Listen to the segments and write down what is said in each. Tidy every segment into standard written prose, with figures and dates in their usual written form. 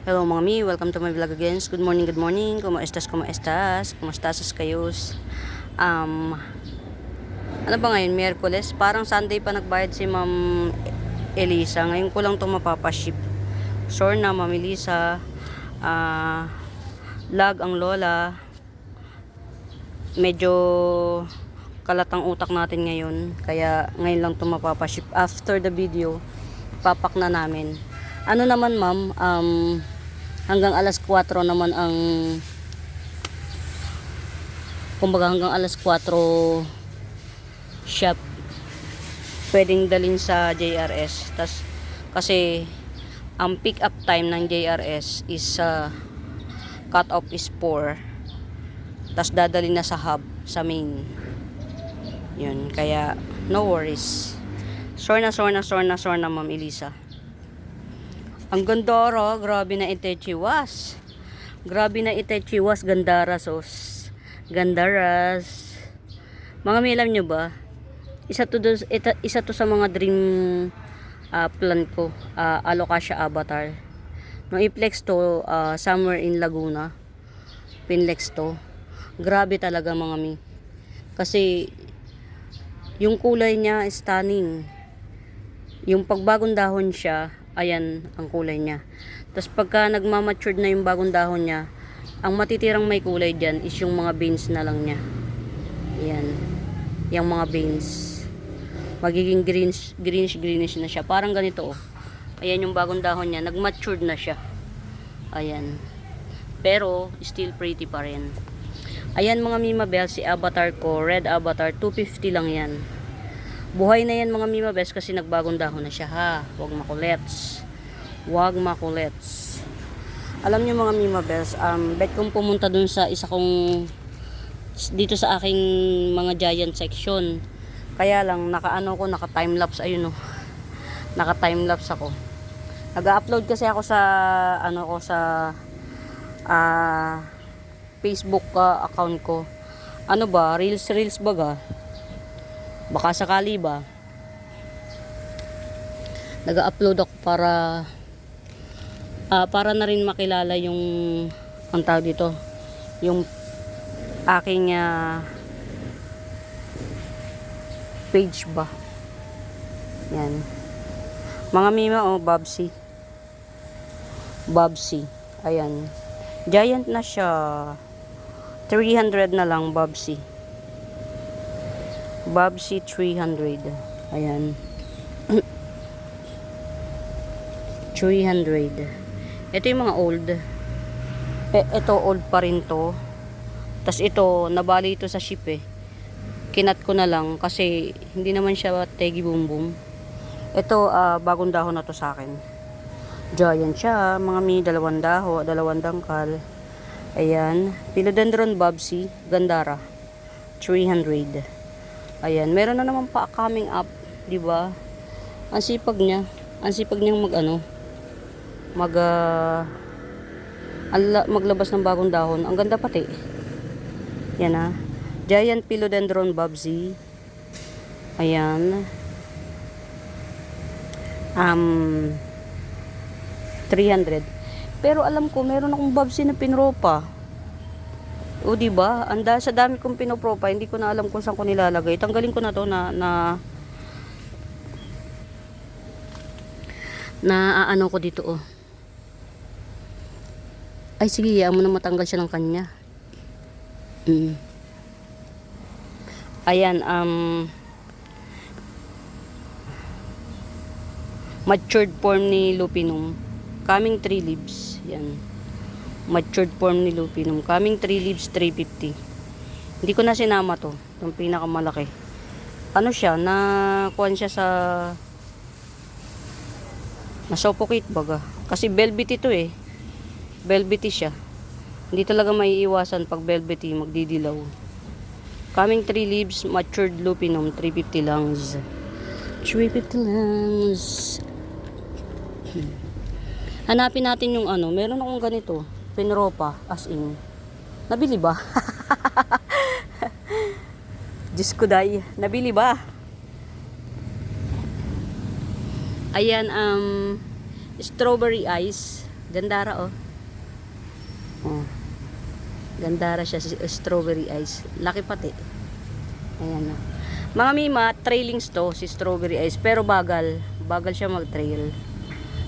Hello mga mi, welcome to my vlog again. Good morning, good morning. Como estas, como estas? Kumusta kayos? Ano ba ngayon? Miyerkules? Parang Sunday pa nagbayad si Ma'am Elisa. Ngayon ko lang itong mapapaship. Sure na, Ma'am Elisa. Lag ang lola. Medyo kalatang utak natin ngayon. Kaya ngayon lang itong mapapaship. After the video, papak na namin. Ano naman ma'am, hanggang alas 4 naman ang, kumbaga hanggang alas 4 shop pwedeng dalhin sa JRS. Kasi ang pick up time ng JRS is cut off is 4, tas dadalhin na sa hub, sa main. Yun, kaya no worries. Sure na Ma'am Elisa. Ang gandara, grabe na itechiwas. Grabe na itechiwas, gandaras os. Gandaras. Mga may alam nyo ba? Isa to sa mga dream plan ko. Alocasia Avatar. Nung i-flex to, somewhere in Laguna. Pinlex to. Grabe talaga mga mi. Kasi, yung kulay niya stunning. Yung pagbagong dahon siya, ayan ang kulay niya. Tapos pagka nagmamatured na yung bagong dahon niya, ang matitirang may kulay dyan is yung mga veins na lang niya. Ayan. Yung mga veins. Magiging greenish na siya. Parang ganito oh. Ayan yung bagong dahon niya. Nagmatured na siya. Ayan. Pero, still pretty pa rin. Ayan mga Mima Bell, si avatar ko. Red avatar, 250 lang yan. Buhay na yan mga Mima Bells kasi nagbagong dahon na siya ha. Huwag makulets. Huwag makulets. Alam niyo mga Mima Bells, bet kong pumunta dun sa isa kong, dito sa aking mga giant section. Kaya lang, naka timelapse, ayun o. Naka timelapse ako. Nag-upload kasi ako sa, Facebook account ko. Ano ba? Reels baga. Baka sakali ba? Nag-upload ako para na rin makilala yung ang tawag dito, yung aking page ba. Yan. Mga Mima oh, Babsi. Ayan. Giant na siya. 300 na lang Babsi. Babsi 300. Ayan. 300. Ito yung mga old. Ito old pa rin to. Tas ito, nabali ito sa ship eh. Kinat ko na lang kasi hindi naman siya tegi boom boom. Ito, bagong dahon na to sa akin. Giant siya. Mga dalawang dangkal. Ayan. Philodendron Babsi. Gandara. 300. Ayan, meron na naman pa coming up, 'di ba? Ang sipag niya. Ang sipag niyang maglabas ng bagong dahon. Ang ganda pati. Yan ha. Giant Philodendron Babsi. Ayan. 300. Pero alam ko meron akong Babsi na pinropa. O diba? Sa dami kong pinopropa, hindi ko na alam kung saan ko nilalagay. Tanggalin ko na to na ano ko dito oh. Ay sige, mo na matanggal siya ng kanya. Ayan, matured form ni Lupinum. Coming 3 leaves. Yan. Matured form ni Lupinum. Coming 3 leaves, 350. Hindi ko na sinama to. Itong pinakamalaki. Ano siya? Kuhan siya sa suffocate baga. Kasi velvety to eh. Velvety siya. Hindi talaga maiiwasan pag velvety, magdidilaw. Coming 3 leaves, matured Lupinum, 350 lang. 350 lang. Hanapin natin yung meron akong ganito. Pinropa, as in. Nabili ba? Diyos ko day. Nabili ba? Ayan, strawberry ice. Gandara, oh. Oh. Gandara siya, strawberry ice. Laki pati. Ayan, oh. Mga mima, trailings to, si strawberry ice. Pero bagal. Bagal siya mag-trail.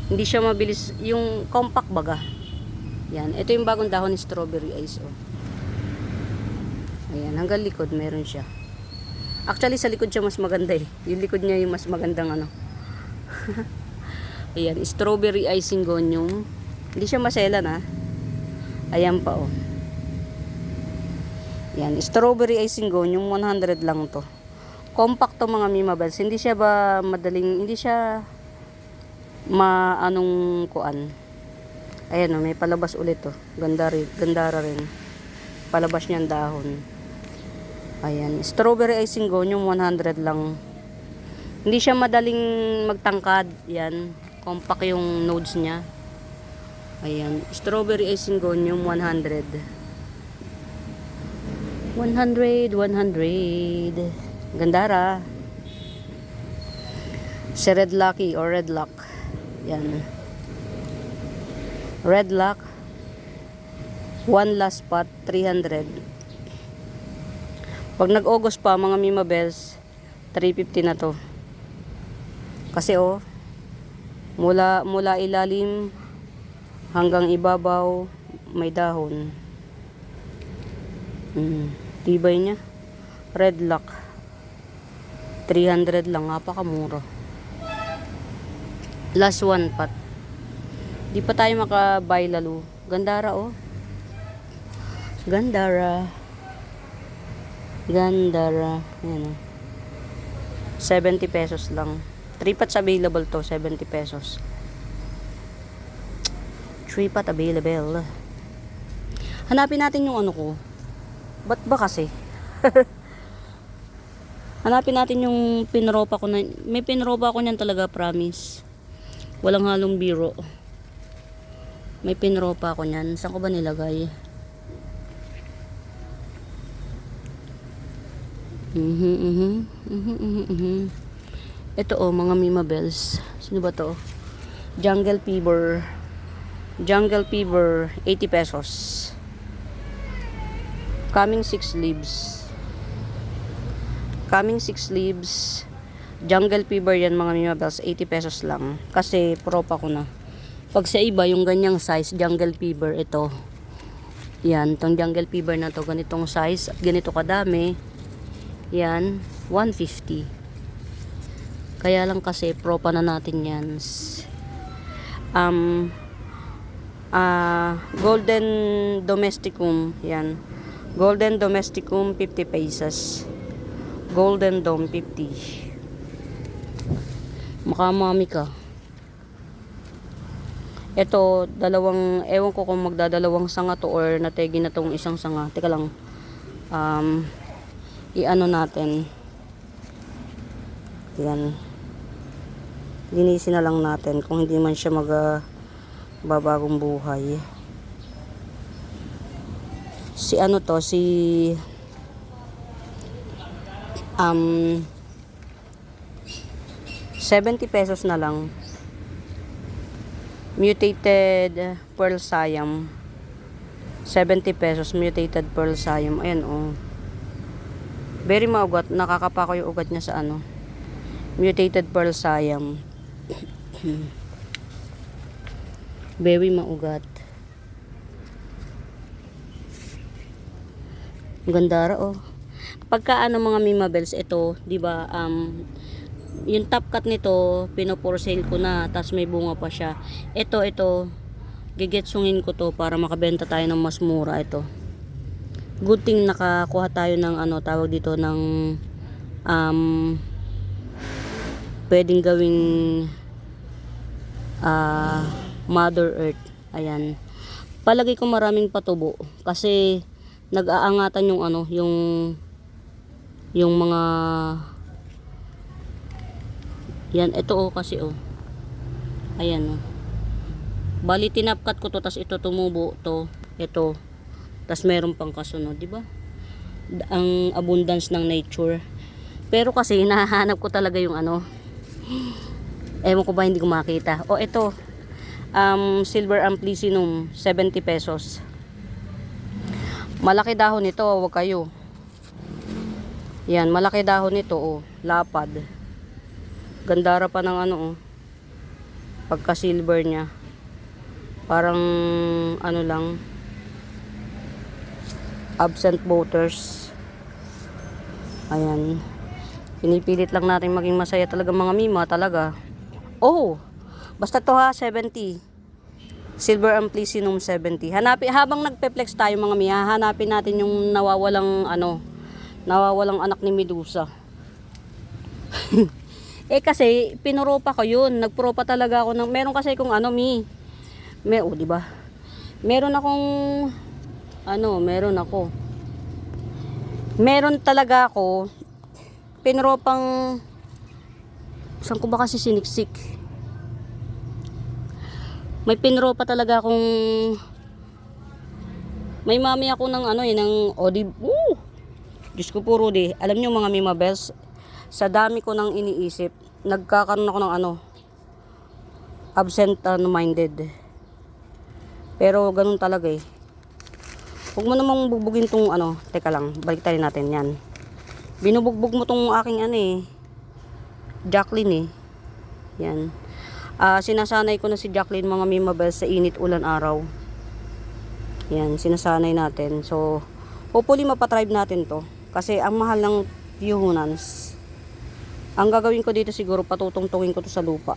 Hindi siya mabilis. Yung compact baga. Yan. Ito yung bagong dahon ni strawberry ice, oh. Ayan. Hanggang likod, meron siya. Actually, sa likod siya mas maganda eh. Yung likod niya yung mas magandang ano. Ayan. Strawberry ice syngonium. Hindi siya maselan, ha. Ayan pa, oh. Yan. Strawberry ice syngonium. 100 lang to. Compact to mga Mima Bells. Hindi siya ba madaling, hindi siya anong kuan. Ayan o, may palabas ulit to. Gandara rin. Palabas niyang dahon. Ayan. Strawberry ice syngonium, 100 lang. Hindi siya madaling magtangkad. Yan. Compact yung nodes niya. Ayan. Strawberry ice syngonium, 100. 100. Gandara. Si Red Lucky or Red Luck. Yan. Red Luck. One last spot, 300. Pag nag-August pa, mga Mima Bells, 350 na to. Kasi oh, mula ilalim hanggang ibabaw, may dahon. Tibay niya. Red Luck. 300 lang, napakamura. Last one pot. Di pa tayo makabuy lalo. Gandara, oh. Gandara. Ayan, oh. 70 pesos lang. 3 pots available to, 70 pesos. 3 pot available. Hanapin natin yung ano ko. Ba't ba kasi? Hanapin natin yung pinropa ko na. May pinropa ko niyan talaga, promise. Walang halong biro. May pinropa ko niyan. Saan ko ba nilagay? Ito oh, mga Mima Bells. Sino ba to? Jungle Fever. Jungle Fever, 80 pesos. Coming 6 leaves. Coming 6 leaves. Jungle Fever yan mga Mima Bells, 80 pesos lang. Kasi propa ko na. Pag sa iba, yung ganyang size, Jungle Fever, ito. Yan, tong Jungle Fever na to, ganitong size, at ganito kadami. Yan, 150. Kaya lang kasi, propa na natin yan. Golden Domesticum, yan. Golden Domesticum, 50 pesos. Golden Dome, 50. Makamami ka. Ito, dalawang, ewan ko kung magdadalawang sanga to or nategi na tong isang sanga. Teka lang. I-ano natin. Yan. Linisin na lang natin kung hindi man siya babagong buhay. Si ano to, si 70 pesos na lang. Mutated Pearl Siam. 70 pesos mutated Pearl Siam. Ayan oh. Very maugat. Nakakapa ko yung ugat niya sa ano. Mutated Pearl Siam. Very maugat. Gandara oh. Pagka ano mga Mima Bells, ito, 'di ba? Yung top cut nito, pino-for sale ko na, tapos may bunga pa siya. Ito, gigetsungin ko to para makabenta tayo ng mas mura ito. Good thing nakakuha tayo ng ano, tawag dito ng pwedeng gawing Mother Earth. Ayan. Palagay ko maraming patubo kasi nag-aangatan yung ano, yung mga yan, ito oh kasi oh. Ayan oh. Bali tinapkat ko to, tas ito tumubo to, ito. Tas meron pang kasunod, di ba? Ang abundance ng nature. Pero kasi nahahanap ko talaga yung ano. Ewan ko ba hindi ko makita. O ito. Silver Amplicinum, 70 pesos. Malaki dahon nito, wag kayo. Yan, malaki dahon nito, oh, lapad. Gandara pa ng ano, oh. Pagka silver niya. Parang ano lang, absent voters. Ayan. Pinipilit lang natin maging masaya talaga mga mima talaga. Oh, basta to ha, 70. Silver Amplicinum 70. Hanapin, habang nagpe-flex tayo mga mia, hanapin natin yung nawawalang anak ni Medusa. Eh kasi pinuropa ko yun, nagpropa talaga ako ng, meron kasi kung ano di ba? Meron talaga ako pinuropang, saan ko ba kasi siniksik? May pinropa talaga akong, may mami ako ng ng Diyos ko po Rudy, alam niyo mga Mima Bells, sa dami ko nang iniisip, nagkakaroon ako ng absent minded. Pero ganun talaga eh. Huwag mo namang bugbugin tong teka lang, balik tayo natin yan. Binubugbog mo tong aking Jacqueline eh. Yan. Sinasanay ko na si Jacqueline mga Mima Bells sa init ulan araw. Yan, sinasanay natin. So, hopefully mapatribe natin to. Kasi ang mahal ng yuhunans. Ang gagawin ko dito siguro, patutungtungin ko to sa lupa.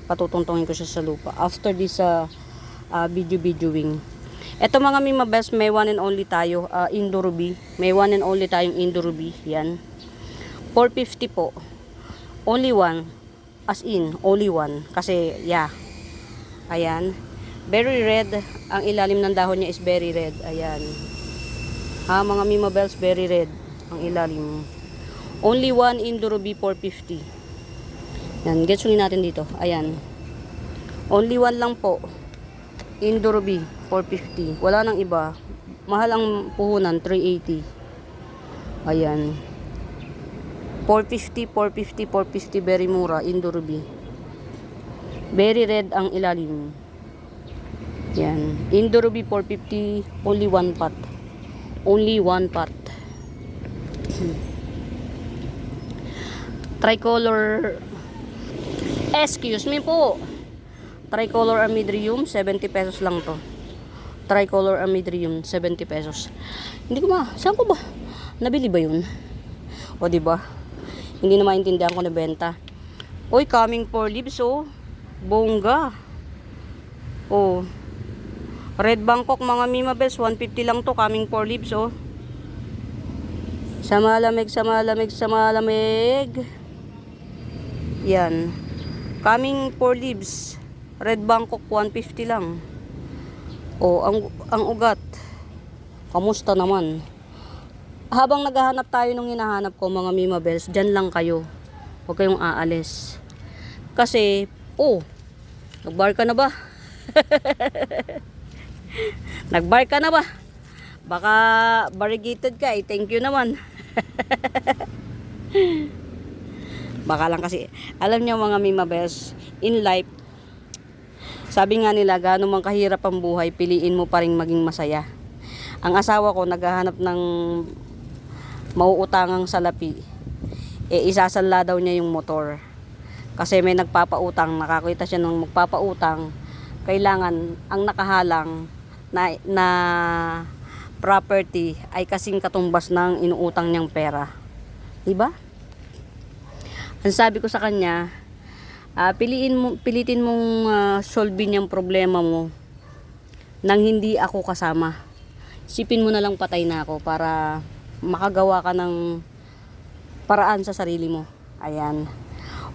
Patutungtungin ko siya sa lupa. After this videoing. Ito mga Mima Bells, may one and only tayo. Indo Ruby. May one and only tayong Indo Ruby. Yan. 450 po. Only one. As in, only one. Kasi, yeah. Ayan. Very red. Ang ilalim ng dahon niya is very red. Ayan. Mga Mima Bells, very red. Ang ilalim. Only one Indo Ruby 450. Yan. Getsunin natin dito. Ayan. Only one lang po. Indo Ruby 450. Wala nang iba. Mahal ang puhunan. 380. Ayan. 450, 450, 450, very mura, Indo Ruby. Very red ang ilalim. Yan. Indo Ruby 450, only one pot. Only one pot. Tricolor, excuse me po. Tricolor Amidrium, 70 pesos lang to. Tricolor Amidrium, 70 pesos. Hindi ko saan ko ba? Nabili ba yun? O diba? Hindi na maintindihan ko na benta. Uy, coming 4 leaves oh. Bongga. Oh. Red Bangkok mga Mima Bells, 150 lang to, coming 4 leaves oh. Sa malamig. Yan. Coming 4 leaves. Red Bangkok 150 lang. Oh, ang ugat. Kamusta naman? Habang naghahanap tayo ng hinahanap ko mga Mima Bells, dyan lang kayo. Huwag kayong aalis. Kasi, nagbar ka na ba? Nagbar ka na ba? Baka variegated ka eh. Thank you naman. Baka lang kasi, alam niyo mga Mima Bells, in life, sabi nga nila, gaano man kahirap ang buhay, piliin mo pa rin maging masaya. Ang asawa ko, naghahanap ng mauutangang salapi. Isasanla daw niya yung motor. Kasi may nagpapautang, nakakita siya ng magpapautang. Kailangan, ang nakahalang na property ay kasing katumbas ng inuutang niyang pera. Diba? Ang sabi ko sa kanya, pilitin mong solvein yung problema mo nang hindi ako kasama. Isipin mo na lang patay na ako para makagawa ka ng paraan sa sarili mo. Ayan.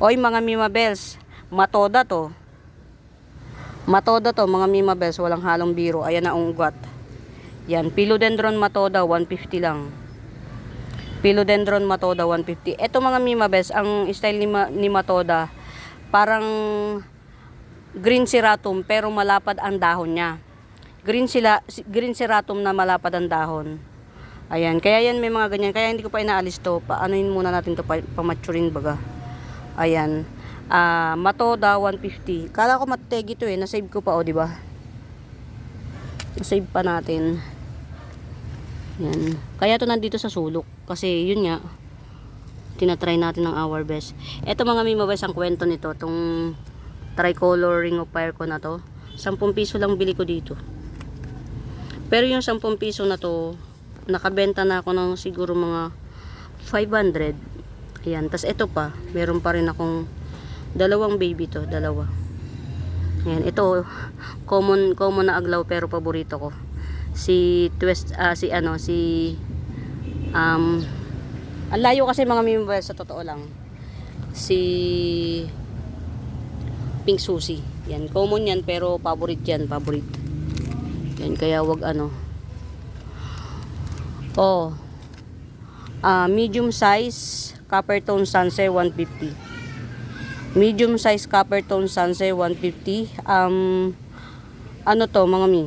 Oy mga Mima Bells, matoda to mga Mima Bells, walang halong biro. Ayan na ang ugat. Yan, Philodendron matoda 150 lang. Philodendron matoda 150. Ito mga Mima Bells, ang style ni matoda parang green seratum pero malapad ang dahon niya. Green seratum na malapad ang dahon. Ayan, kaya yan may mga ganyan. Kaya hindi ko pa inaalis to. Paanoin muna natin to, pamaturin baga. Ayan. Matoda 150. Kala ko mategi to eh. Na-save ko pa, di ba? Na-save pa natin. Yan. Kaya to nandito sa sulok. Kasi yun nga, tinatry natin ng our best. Ito mga mima best, ang kwento nito. Itong tricolor ring of fire ko na to. 10 piso lang bili ko dito. Pero yung 10 piso na to, nakabenta na ako ng siguro mga 500. Ayan. Tas ito pa, meron pa rin akong dalawang baby to. Dalawa. Ayan. Ito, common na aglaw pero paborito ko. Si ang layo kasi mga mimba sa totoo lang. Si Pink Susie. Yan, common yan pero paborito yan, paborito. Yan, kaya wag ano. Oh. Medium size copper tone Sanse 150. Medium size copper tone Sanse 150. Ano to mga mi?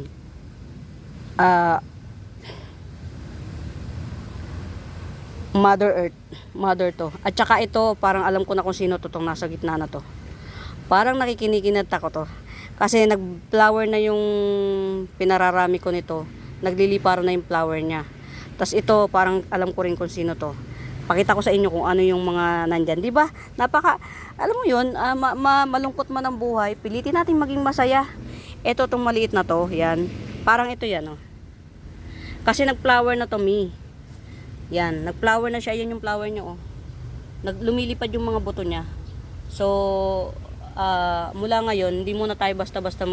Mother to. At saka ito, parang alam ko na kung sino to, tong nasa gitna na to. Parang nakikinikinat ako to. Kasi nag-flower na yung pinararami ko nito. Naglilipara na yung flower niya. Tas ito, parang alam ko rin kung sino to. Pakita ko sa inyo kung ano yung mga nandyan. Diba? Alam mo yun, malungkot man ang buhay. Pilitin natin maging masaya. Ito, tong maliit na to, yan. Parang ito yan, oh. Kasi nag-flower na to, mi. Yan, nag-flower na siya. Yan yung flower niya, oh. Lumilipad yung mga buto niya. So, mula ngayon, hindi muna tayo basta-basta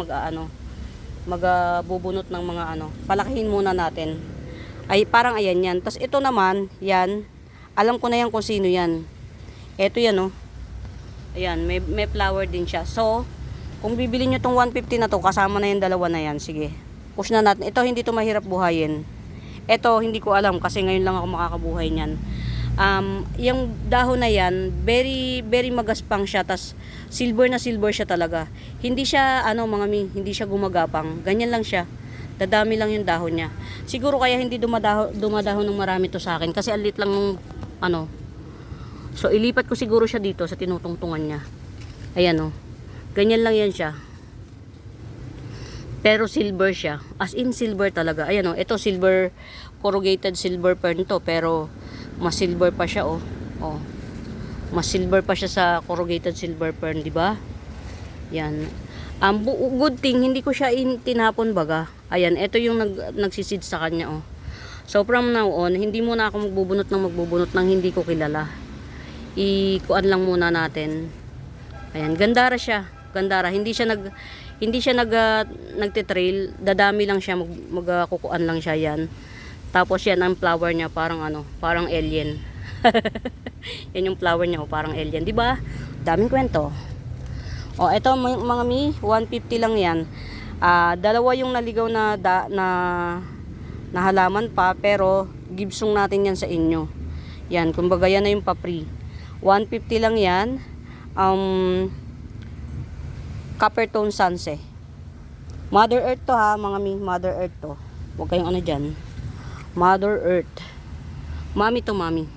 magbubunot ng mga palakihin muna natin. Ay, parang ayan yan. Tapos ito naman, yan. Alam ko na yan kung sino yan. Ito yan, oh. Ayan, may flower din siya. So, kung bibili nyo tong 150 na to, kasama na yung dalawa na yan. Sige, push na natin. Ito, hindi to mahirap buhayin. Ito, hindi ko alam kasi ngayon lang ako makakabuhay niyan. Yung dahon na yan, very, very magaspang siya. Tas silver na silver siya talaga. Hindi siya, hindi siya gumagapang. Ganyan lang siya. Dadami lang yung dahon niya. Siguro kaya hindi dumadahon ng marami to sa akin. Kasi alit lang nung, So, ilipat ko siguro siya dito sa tinutungtungan niya. Ayan, oh. Ganyan lang yan siya. Pero silver siya. As in silver talaga. Ayan, oh. Ito silver, corrugated silver fern to. Pero mas silver pa siya, oh. Oh. Mas silver pa siya sa corrugated silver fern, di ba? Yan. Good thing hindi ko siya tinapon baga. Ayan, ito yung nagsisid sa kanya, oh. So from now on, hindi muna ako magbubunot ng hindi ko kilala. Ikuan lang muna natin. Ayan, gandara siya. Gandara. Hindi siya nagte-trail. Dadami lang siya, magkukuan lang siya yan. Tapos yan ang flower niya, parang parang alien. Yan yung flower niya, parang alien, 'di ba? Daming kwento. Oh, ito mga mi, 150 lang 'yan. Dalawa yung naligaw na halaman pa, pero gibsong natin 'yan sa inyo. Yan, kumbaga yan na yung pa-free. 150 lang 'yan. Copper tone Sanse. Mother Earth to ha, mga mi, Mother Earth to. Huwag kayong dyan. Mother Earth. Mami to, mami.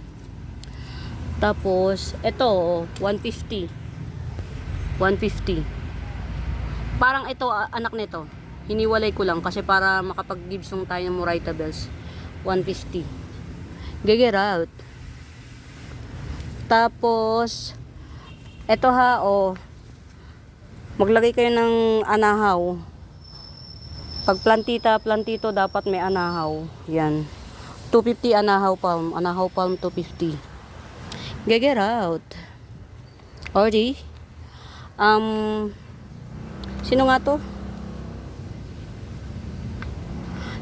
Tapos, ito, 150. 150. Parang ito, anak nito. Hiniwalay ko lang kasi para makapag-gibsong tayo ng Morita Bells. 150. Get out. Tapos, ito ha, oh. Maglagay kayo ng anahaw. Pag plantito dapat may anahaw. Yan. 250 anahaw palm. Anahaw palm 250. Get out. Already. Sino nga to?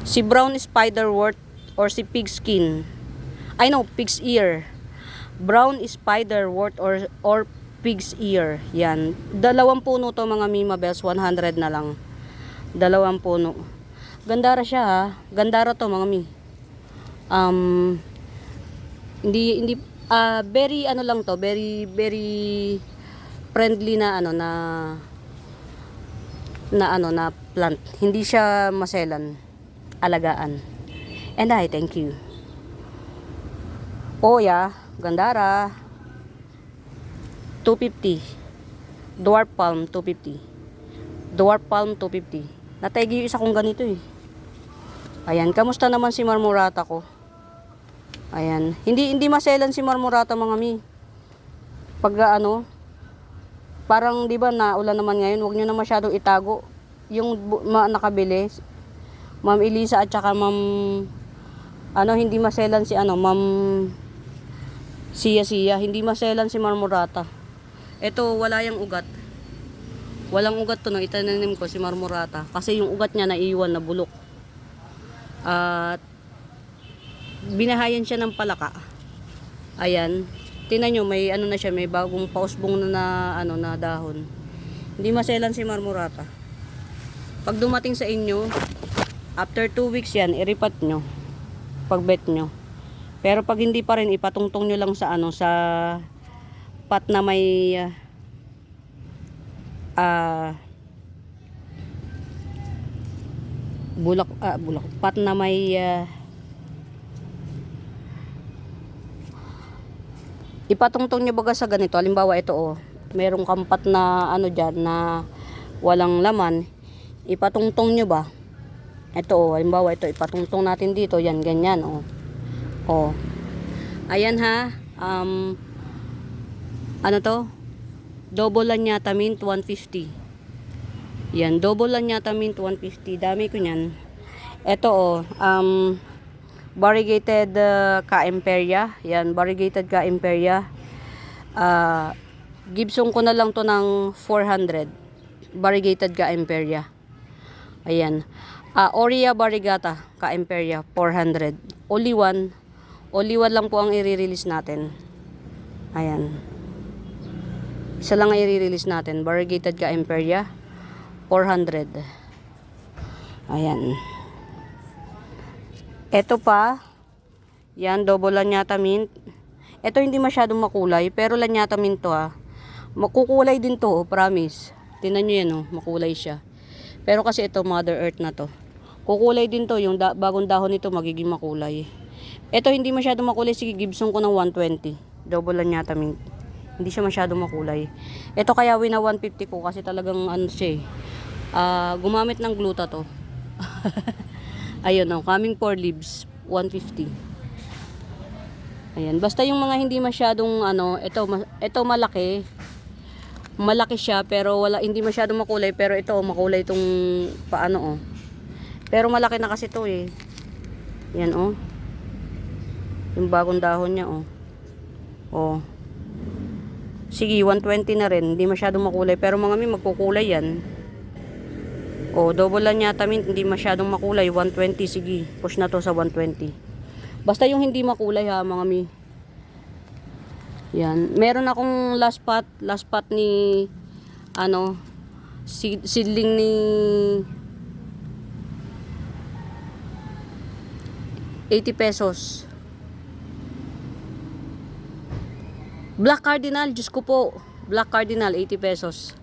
Si brown spiderwort or si pigskin. I know, pig's ear. Brown spiderwort or pig's ear. Yan. 2 puno to mga Mima Bells. 100 na lang. 2 puno. Gandara siya ha. Gandara to mga mi. Hindi very lang to, very friendly na na plant. Hindi siya maselan, alagaan. And I thank you. Oh yeah, gandara. 250. Dwarf palm 250. Dwarf palm 250. Nategi yung isa kong ganito eh. Ayan, kamusta naman si Marmorata ko? Ayan, hindi maselan si Marmorata mga mi. Pag parang 'di ba naulan naman ngayon, huwag niyo na masyadong itago. Yung nakabili, Ma'am Elisa at saka Ma'am hindi maselan si Ma'am Siya, hindi maselan si Marmorata. Ito wala yang ugat. Walang ugat to nung itananim ko si Marmorata kasi yung ugat niya naiiwan na bulok. At binahayan siya ng palaka. Ayan. Tingnan nyo, may na siya, may bagong pausbong na dahon. Hindi maselan si Marmorata. Pag dumating sa inyo, after 2 weeks yan, iripat nyo. Pagbet nyo. Pero pag hindi pa rin, ipatungtong nyo lang sa sa pot na may bulak, pot na may ipatungtong nyo baga sa ganito. Halimbawa ito merong kampat na dyan na walang laman, ipatungtong nyo ba ito halimbawa ito ipatungtong natin dito, yan ganyan ayan ha. Double Lanyata mint 150. Yan, double Lanyata mint 150. Dami ko niyan. Ito variegated Ka-Imperia. Yan, variegated Ka-Imperia. Gibson ko na lang to ng 400. Variegated Ka-Imperia. Ayan. Aurea variegata Ka-Imperia 400. Only one lang po ang i-release natin. Ayan. Isa lang ang i-release natin. Variegated Ka-Imperia 400. Ayan. Ito pa. Yan, double Lanyata mint. Ito hindi masyadong makulay, pero Lanyata mint to Makukulay din to, promise. Tingnan nyo yan makulay siya. Pero kasi ito Mother Earth na to. Kukulay din to, yung bagong dahon nito magiging makulay. Ito hindi masyadong makulay, sige Gibson ko ng 120. Double Lanyata mint. Hindi siya masyadong makulay. Ito kaya wina 150 ko kasi talagang siya gumamit ng gluta to. Ayun coming 4 leaves 150. Ayan, basta yung mga hindi masyadong ito malaki. Malaki siya pero hindi masyadong makulay, pero ito makulay itong paano Pero malaki na kasi to Yan yung bagong dahon niya Sige, 120 na rin. Hindi masyadong makulay. Pero mga magkukulay yan. Double Lanyata mint. Hindi masyadong makulay. 120. Sige, push na to sa 120. Basta yung hindi makulay mga mi. Yan. Meron akong last pot ni seedling ni 80 pesos. Black Cardinal, Diyos ko po. Black Cardinal, 80 pesos.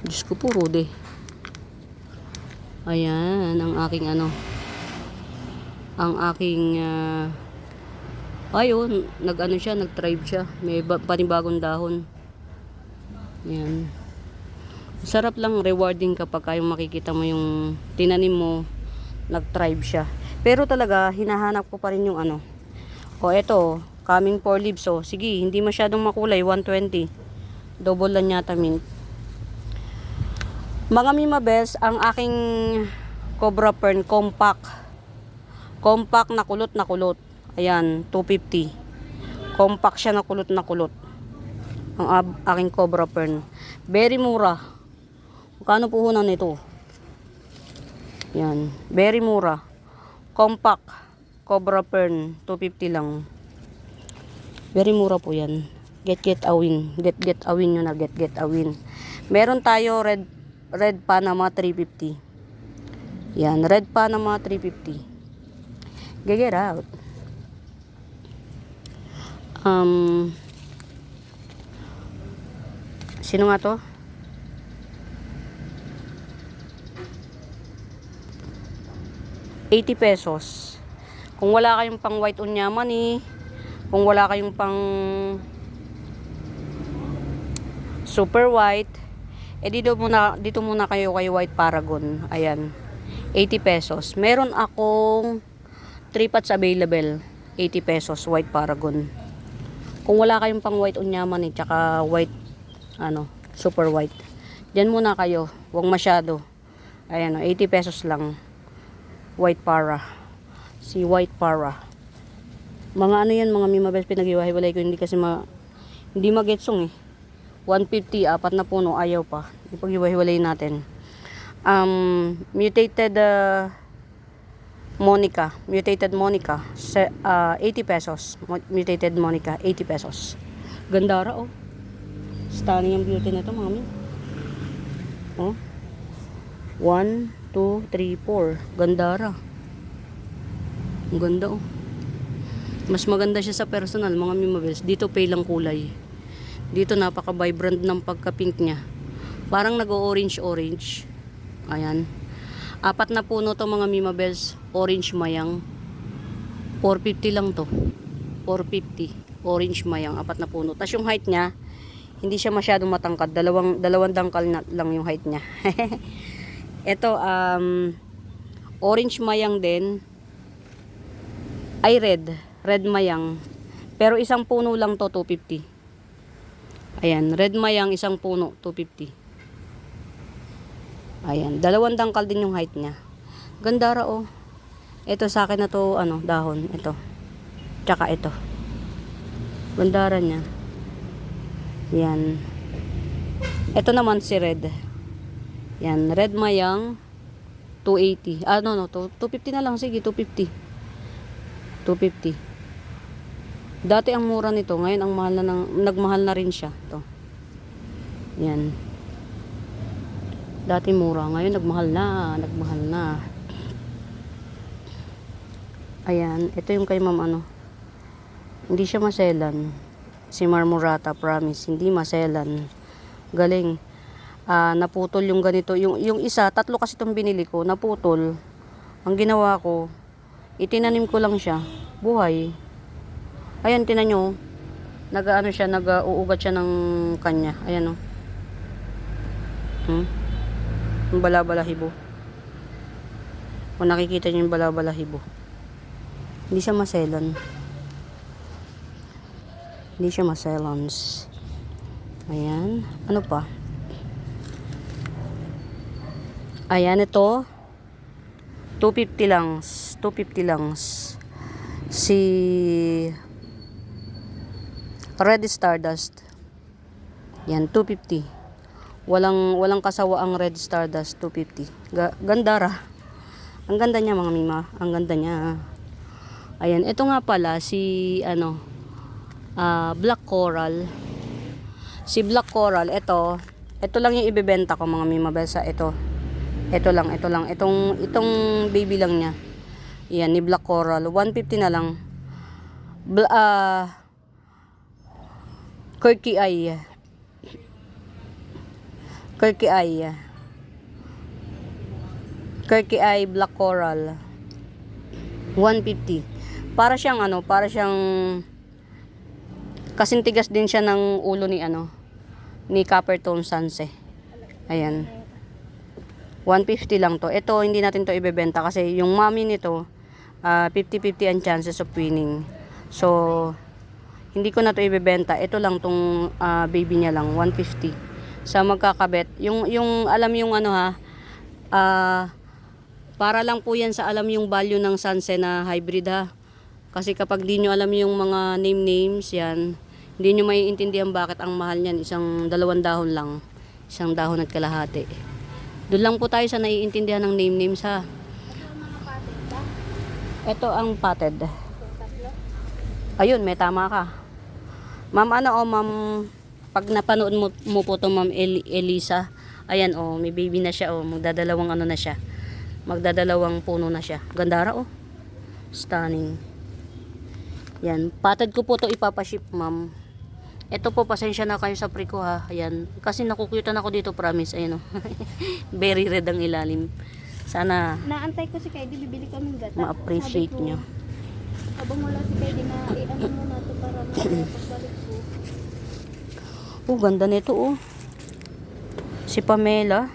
Diyos ko po, Rude. Ayan, ang aking Ang aking, siya, nag-thrive siya. May panibagong dahon. Ayan. Sarap lang, rewarding kapag kayong makikita mo yung tinanim mo, nag-thrive siya. Pero talaga, hinahanap ko pa rin yung eto. Coming 4 leaves. Sige, hindi masyadong makulay. 120. Double Lanyata mint. Mga mimabes, ang aking Cobra Fern compact. Compact na kulot. Ayan, 250. Compact siya na kulot. Ang aking Cobra Fern. Very mura. Kano puhunan nito? Yan, very mura. Compact Cobra Fern, 250 lang. Very mura po yan. Get a win. Get a win yun na. Get a win. Meron tayo red Panama 350. Yan. Red Panama 350. Get out. Sino nga to? ₱80. Kung wala kayong pang white onya money, kung wala kayong pang super white. Dito muna kayo kay White Paragon. Ayan. 80 pesos. Meron akong 3 pots available. 80 pesos White Paragon. Kung wala kayong pang white onyaman tsaka white super white. Diyan muna kayo. Huwag masyado. Ayan, 80 pesos lang. White Para. Si White Para. Mga yan, mga Mimabels, pinag-iwahiwalay ko. Hindi kasi hindi magetsong 150, 4 na puno, ayaw pa. Ipag-iwahiwalay natin. Mutated Monica. 80 pesos. Mutated Monica, 80 pesos. Gandara, Stunning ang beauty na ito, mami. 1, 2, 3, 4. Gandara. Ang ganda, Mas maganda siya sa personal, mga Mimabels. Dito pale lang kulay. Dito napaka-vibrant ng pagka-pink niya. Parang nag-orange-orange. Ayan. 4 na puno to, mga Mimabels. Orange mayang. 450 lang to. 450. Orange mayang. 4 na puno. Tapos yung height niya, hindi siya masyadong matangkad. Dalawang dangkal na lang yung height niya. Ito, orange mayang din. Ay, red. Red mayang. Pero isang puno lang to, 250. Ayan, red mayang, isang puno, 250. Ayan, 2 dangkal din yung height niya. Gandara, Ito sa akin na to, dahon. Ito. Tsaka ito. Gandara niya. Yan. Ito naman si red. Yan, red mayang, 280. 250 na lang. Sige, 250. 250. Dati ang mura nito, ngayon ang mahal na nagmahal na rin siya. To. Yan. Dati mura, ngayon nagmahal na. Ayan, ito yung kay ma'am Hindi siya maselan. Si Marmorata, promise, hindi maselan. Galing. Naputol yung ganito, yung isa, 3 kasi itong binili ko, naputol. Ang ginawa ko, itinanim ko lang siya. Buhay. Ayan, tinan nyo. Nag-uugat siya ng kanya. Ayan, Yung balabalahibo. Kung nakikita nyo yung balabalahibo. Hindi siya maselan. Hindi siya maselans. Ayan. Ano pa? Ayan, ito. 250 lang. 250 lang. Si Red Stardust. Yan, 250. Walang kasawa ang Red Stardust, 250. Gandara. Ang ganda niya, mga Mima. Ang ganda niya. Ayan, ito nga pala si Black Coral. Si Black Coral, ito lang yung ibebenta ko, mga Mimabels. Ito lang. Itong baby lang niya. Yan, ni Black Coral. 150 na lang. Quirky Eye. Quirky Eye Black Coral. 150. Para siyang kasing tigas din siya ng ulo ni Coppertone Sanse. Ayan. 150 lang to. Ito, hindi natin to ibebenta kasi yung mommy nito, 50-50 ang chances of winning. So, hindi ko na to ibebenta. Ito lang tong baby niya lang, 150. Sa magkakabet. Yung alam yung para lang po yan sa alam yung value ng Sanse na hybrid Kasi kapag di nyo alam yung mga names yan, hindi nyo maiintindihan bakit ang mahal niyan. 2 dahon lang. 1 dahon at kalahati. Doon lang po tayo sa naiintindihan ng names Ito ang potted. Ayun, may tama ka. Ma'am, ma'am, pag napanood mo po to, Ma'am Elisa, ayan, may baby na siya, magdadalawang na siya. Magdadalawang puno na siya. Gandara, Stunning. Yan, potted ko po to ipapaship, Ma'am. Ito po, pasensya na kayo sa pre ko, Ayan, kasi nakukutan ako dito, promise. Ayan, very red ang ilalim. Sana naantay ko si Kaidi, bibili kami ng gata. ma-appreciate nyo. Habang wala si Kaidi na mo na ito para pagbalik ko. Ganda nito, Si Pamela.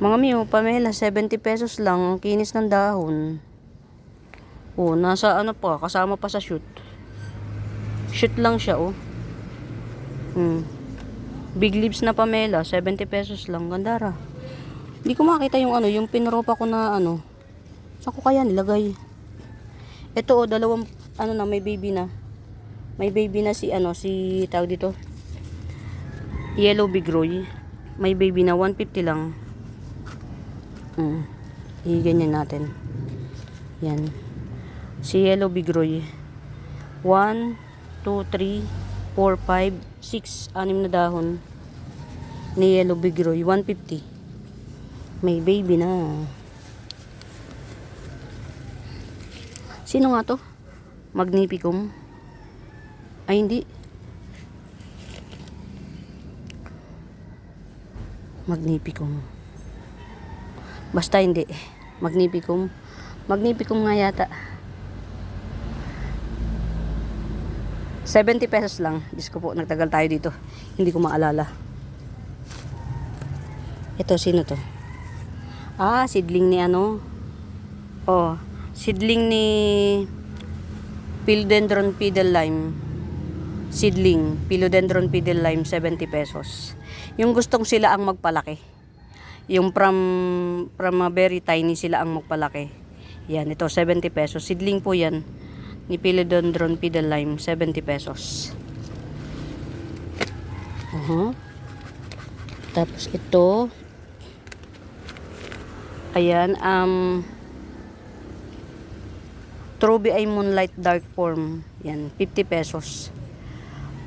Mga miyo, Pamela, 70 pesos lang. Ang kinis ng dahon. Oh, nasa ano pa, kasama pa sa shoot. Shoot lang siya, oh. Big leaves na Pamela, 70 pesos lang. Gandara. Hindi ko makita yung ano, yung pinropa ko na ano. Saan ko kaya nilagay? Ito, oh, dalawang, ano na, may baby na. May baby na si, ano, si, tawag dito, Yellow Bigroy. May baby na, 150 lang. Iganyan natin. Yan. Si Yellow Bigroy. 1, 2, 3, 4, 5, 6. 6 na dahon. Ni Yellow Bigroy. 150. May baby na. Sino nga to? Magnificum. Ay, hindi. Magnificum. Basta hindi. Magnificum. Magnificum nga yata. 70 pesos lang. Diyos ko po, nagtagal tayo dito. Hindi ko maalala. Ito, sino to? Ah, seedling ni ano. Oh, seedling ni Philodendron Pedal Lime. Seedling. Philodendron Pedal Lime, 70 pesos. Yung gustong sila ang magpalaki. Yung from a very tiny sila ang magpalaki. Yan, ito 70 pesos. Seedling po yan. Ni Philodendron Pedal Lime, 70 pesos. Tapos ito. Ayan, Truby Eye Moonlight Dark Form. Yan, 50 pesos.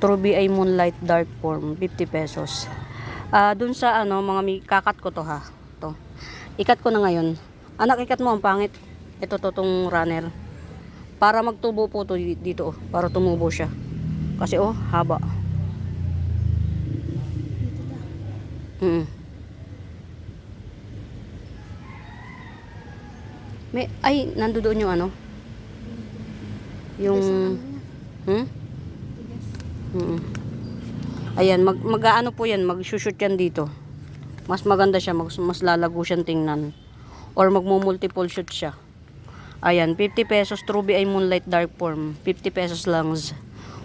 Truby Eye Moonlight Dark Form, 50 pesos. Dun sa ano, kakat ko to ha. To. Ikat ko na ngayon. Anak, ikat mo, ang pangit. Ito to, tong runner. Para magtubo po to dito, oh. Para tumubo siya. Kasi oh, haba. Ay, nandoon yung ano? Yung Ayan, mag-aano po yan, mag-shoot yan dito. Mas maganda siya, mas lalago siyang tingnan. Or magmo-multiple shoot siya. Ayan, 50 pesos, Truby Eye Moonlight Dark Form. 50 pesos lang.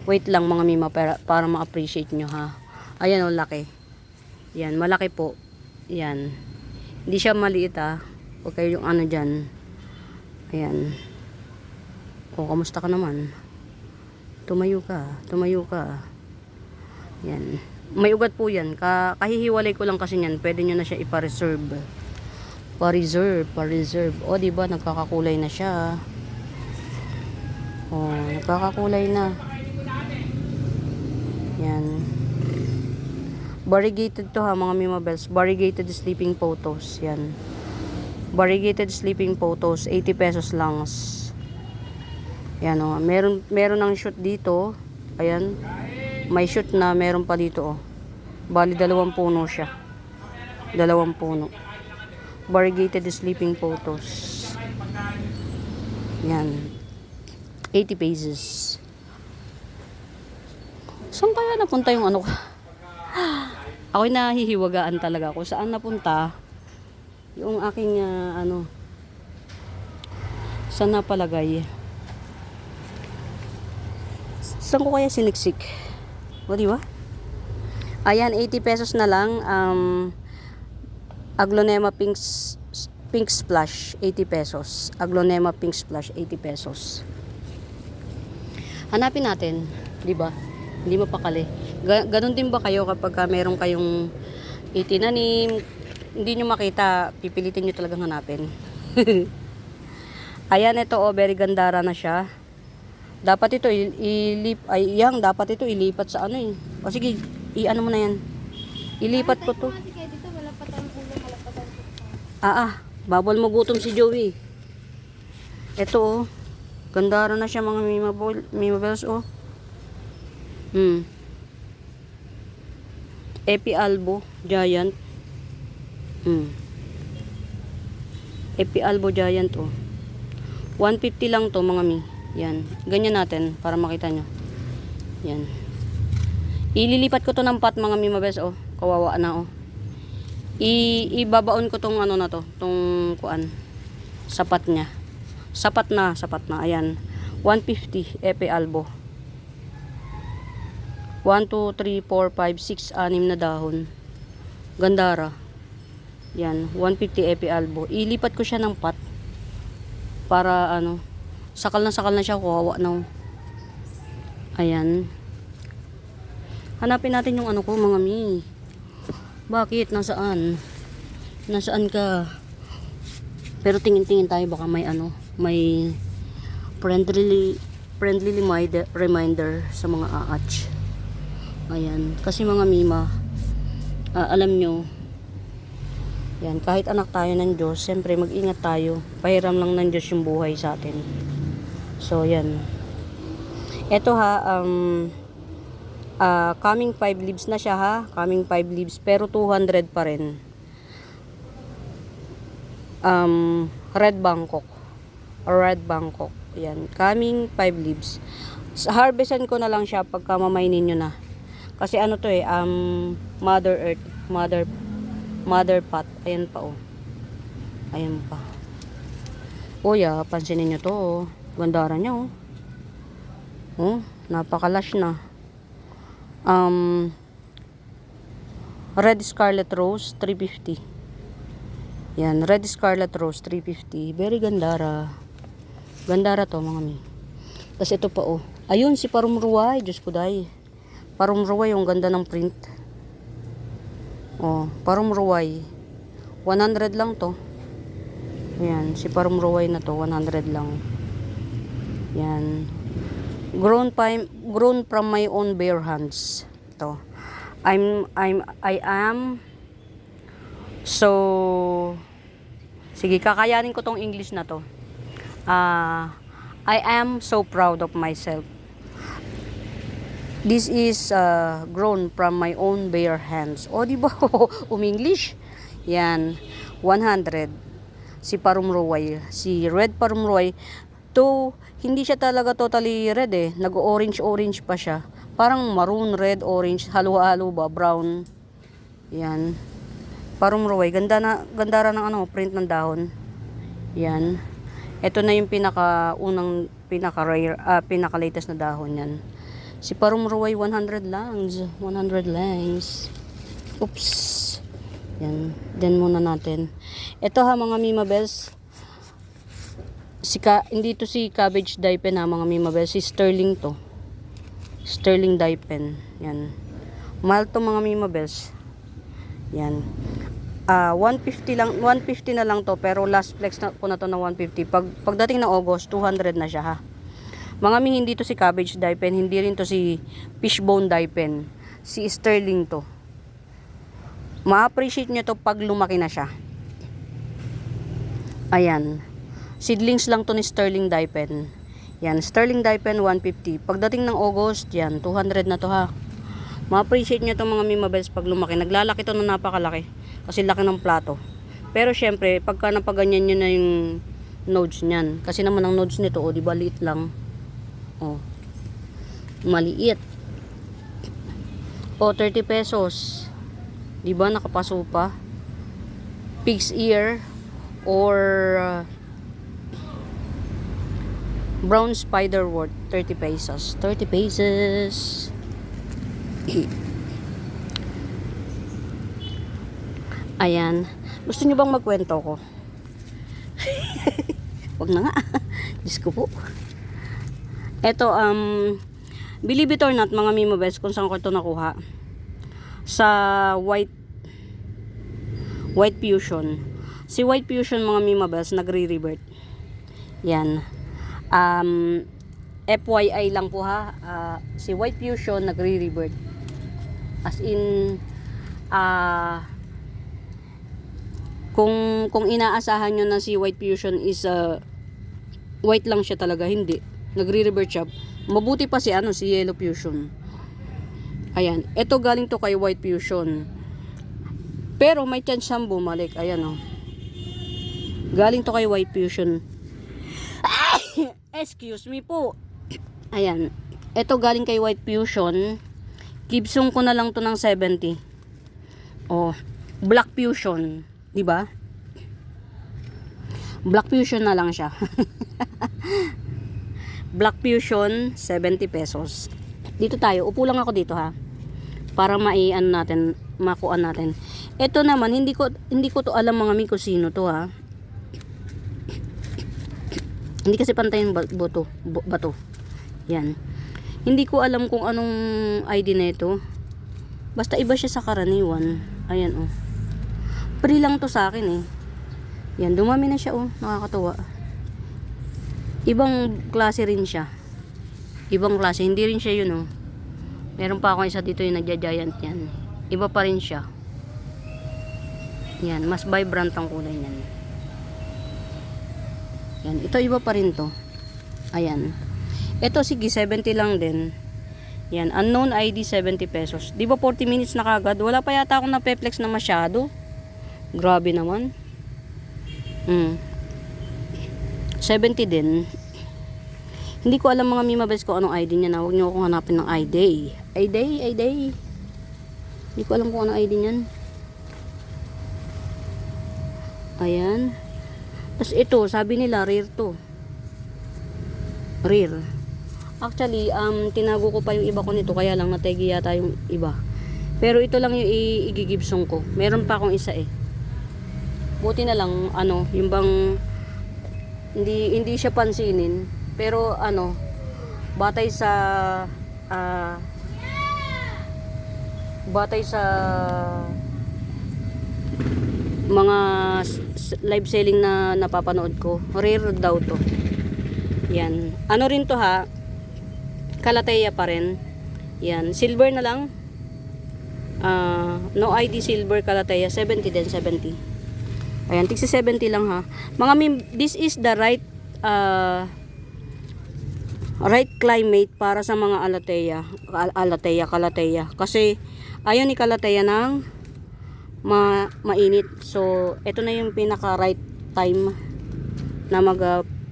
Wait lang mga mima para ma-appreciate nyo ha. Ayan o, laki. Yan, malaki po. Yan. Hindi siya maliit ha. Huwag kayo yung ano dyan. Ayan. O, kamusta ka naman? Tumayo ka. Tumayo ka. Yan. May ugat po yan. Kahihiwalay ko lang kasi yan. Pwede nyo na siya ipa-reserve. Pa-reserve. O, diba? Nagkakakulay na siya. O, nagkakakulay na. Yan. Variegated to ha, mga Mima Bells. Variegated sleeping photos. Yan. Variegated sleeping photos. 80 pesos lang. Yan o. Meron ng shoot dito. Ayan. May shoot na meron pa dito, oh. Bali, 2 puno siya. 2 puno. Variegated sleeping photos. Yan. 80 pages. Saan kaya napunta yung ano? Ako'y nahihiwagaan talaga kung saan napunta yung aking, ano, saan napalagay. Saan ko kaya siniksik? O, diba? Ayan, 80 pesos na lang. Aglonema Pink Splash, 80 pesos. Aglonema Pink Splash, 80 pesos. Hanapin natin, diba? Hindi mapakali. Ganon din ba kayo kapag meron kayong itinanim, hindi nyo makita, pipilitin nyo talagang hanapin. Ayan, ito, oh, very gandara na siya. Dapat ito dapat ito ilipat sa ano eh. O sige, i-ano mo na yan. Ilipat ko to. Dito, wala pa tayong ulo, wala pa tayong Babal mo gutom si Joey. Ito oh. Gandara na siya mga Mima Bells oh. Epi Albo Giant. Epi Albo Giant oh. 150 lang to mga mi. Yan. Ganyan natin para makita nyo. Yan. Ililipat ko to ng pot mga Mima Bells oh. Kawawa na, oh. Ibabaon ko tong ano na to, tong kuan. Sapat niya. Sapat na. Ayan. 150 Epe Albo. 1, 2, 3, 4, 5, 6, 6 na dahon. Gandara. Yan, 150 Epe Albo. Ilipat ko siya ng pot para ano, sakal na siya, kawawa na. Ayan. Hanapin natin yung ano ko, mga mi. Bakit? Nasaan? Nasaan ka? Pero tingin-tingin tayo, baka may ano, may friendly reminder sa mga aach. Ayan. Kasi mga mima, alam nyo, yan, kahit anak tayo ng Diyos, siyempre mag-ingat tayo. Pahiram lang ng Diyos yung buhay sa atin. So, yan. Eto ha, coming 5 leaves na siya ha. Coming 5 leaves, pero 200 pa rin. Red Bangkok. Yan, coming 5 leaves. Harvestan ko na lang siya pagka mamainin nyo na. Kasi ano to eh, Mother Earth, Mother Pot. Ayan pa, oh. Ayan pa. Oh, yeah, pansinin nyo to, oh. Gandara niya, oh. Oh, napakalash na. Red Scarlet Rose, 350. Yan, Red Scarlet Rose, 350. Very gandara. Gandara to, mga mi. Tapos ito pa, oh. Ayun, si Parumruay. Diyos ko, day. Parumruay, yung ganda ng print. Oh, Parumruay. 100 lang to. Yan, si Parumruay na to, 100 lang. Yan. Grown from my own bare hands. To. I am so, sige, kakayanin ko tong English na to. I am so proud of myself. This is grown from my own bare hands. O, di ba? English. Yan. 100. Si Parumruay. Si Red Parumruay. To, hindi siya talaga totally red eh. Nag-orange pa siya. Parang maroon, red, orange, halo-halo ba, brown. Yan. Parumruay. Gandara ng ano, print ng dahon. Yan. Ito na yung pinaka-rare, pinaka-latest na dahon yan. Si Parumruay, 100 langs. 100 langs. Oops. Yan. Then muna natin. Ito ha, mga Mima Bells. Hindi to si Cabbage Daipen ha, mga Mima Bells. Si Sterling to. Sterling Daipen. Yan. Mahal to, mga Mima Bells. Yan. 150 lang, 150 na lang to, pero last flex na ko na to na 150. Pagdating ng August, 200 na siya ha. Mga mi, hindi to si Cabbage Daipen, hindi rin to si Fishbone Daipen. Si Sterling to. Ma-appreciate nyo to pag lumaki na siya. Ayan. Seedlings lang to ni Sterling Daipen. Yan, Sterling Daipen 150. Pagdating ng August, yan, 200 na to ha. Ma-appreciate nyo to, mga Mima Bells, pag lumaki. Naglalaki to na napakalaki. Kasi laki ng plato. Pero syempre, pagka napaganyan nyo na yung nodes nyan. Kasi naman ang nodes nito, oh, di ba, liit lang. Oh. Maliit. Oh, 30 pesos. Di ba, nakapaso pa. Pig's ear or brown spiderwort, 30 pesos. 30 pesos. Ayan. Gusto nyo bang magkwento ko? Wag na nga. Diyos ko po. Ito, believe it or not, mga Mima Bells, kung saan ko ito nakuha. Sa White Fusion. Si White Fusion, mga Mima Bells, nagre-revert. Yan. FYI lang po ha. Si White Fusion, nagre-revert. As in, kung inaasahan nyo na si White Fusion is white lang siya talaga, hindi. Nagre-revert siya. Mabuti pa si Yellow Fusion. Ayan, ito galing to kay White Fusion. Pero may chance siyang bumalik. Ayan, oh. Galing to kay White Fusion. Excuse me po. Ayan. Ito galing kay White Fusion. Gibsong ko na lang to ng 70. Oh, Black Fusion, 'di ba? Black Fusion na lang siya. Black Fusion, 70 pesos. Dito tayo, upo lang ako dito ha. Para maian natin, makuan natin. Ito naman, hindi ko to alam mga mi kung sino to ha. Hindi kasi pantay yung bato. Yan. Hindi ko alam kung anong ID na ito. Basta iba siya sa karaniwan. Ayan oh. Free lang to sa akin eh. Yan, dumami na siya oh. Nakakatuwa. Ibang klase rin siya. Ibang klase. Hindi rin siya yun oh. Meron pa akong isa dito yung nagja-giant yan. Iba pa rin siya. Yan, mas vibrant ang kulay niyan. Yan, ito iba pa rin to. Ayan. Ito sige, 70 lang din. Yan, unknown ID 70 pesos. Di ba 40 minutes na kagad? Wala pa yata akong napeplex na masyado. Grabe naman. 70 din. Hindi ko alam mga mimabels ko anong ID niya na. Huwag niyo akong hanapin ng ID. ID. Hindi ko alam kung anong ID niyan. Ayan. Tapos ito, sabi nila rare to. Rare. Actually, tinago ko pa yung iba ko nito. Kaya lang nategi yata yung iba. Pero ito lang yung igigibsong ko. Meron pa akong isa eh. Buti na lang, yung bang hindi siya pansinin. Pero batay sa mga live selling na napapanood ko, rare daw to. Yan. Ano rin to ha? Kalateya pa rin. Yan. Silver na lang. No ID silver Kalateya. 70 din. 70. Ayan. Tigsi 70 lang ha. Mga this is the right climate para sa mga Kalateya. Kasi ayaw ni Kalateya ng mainit. So, ito na yung pinaka right time na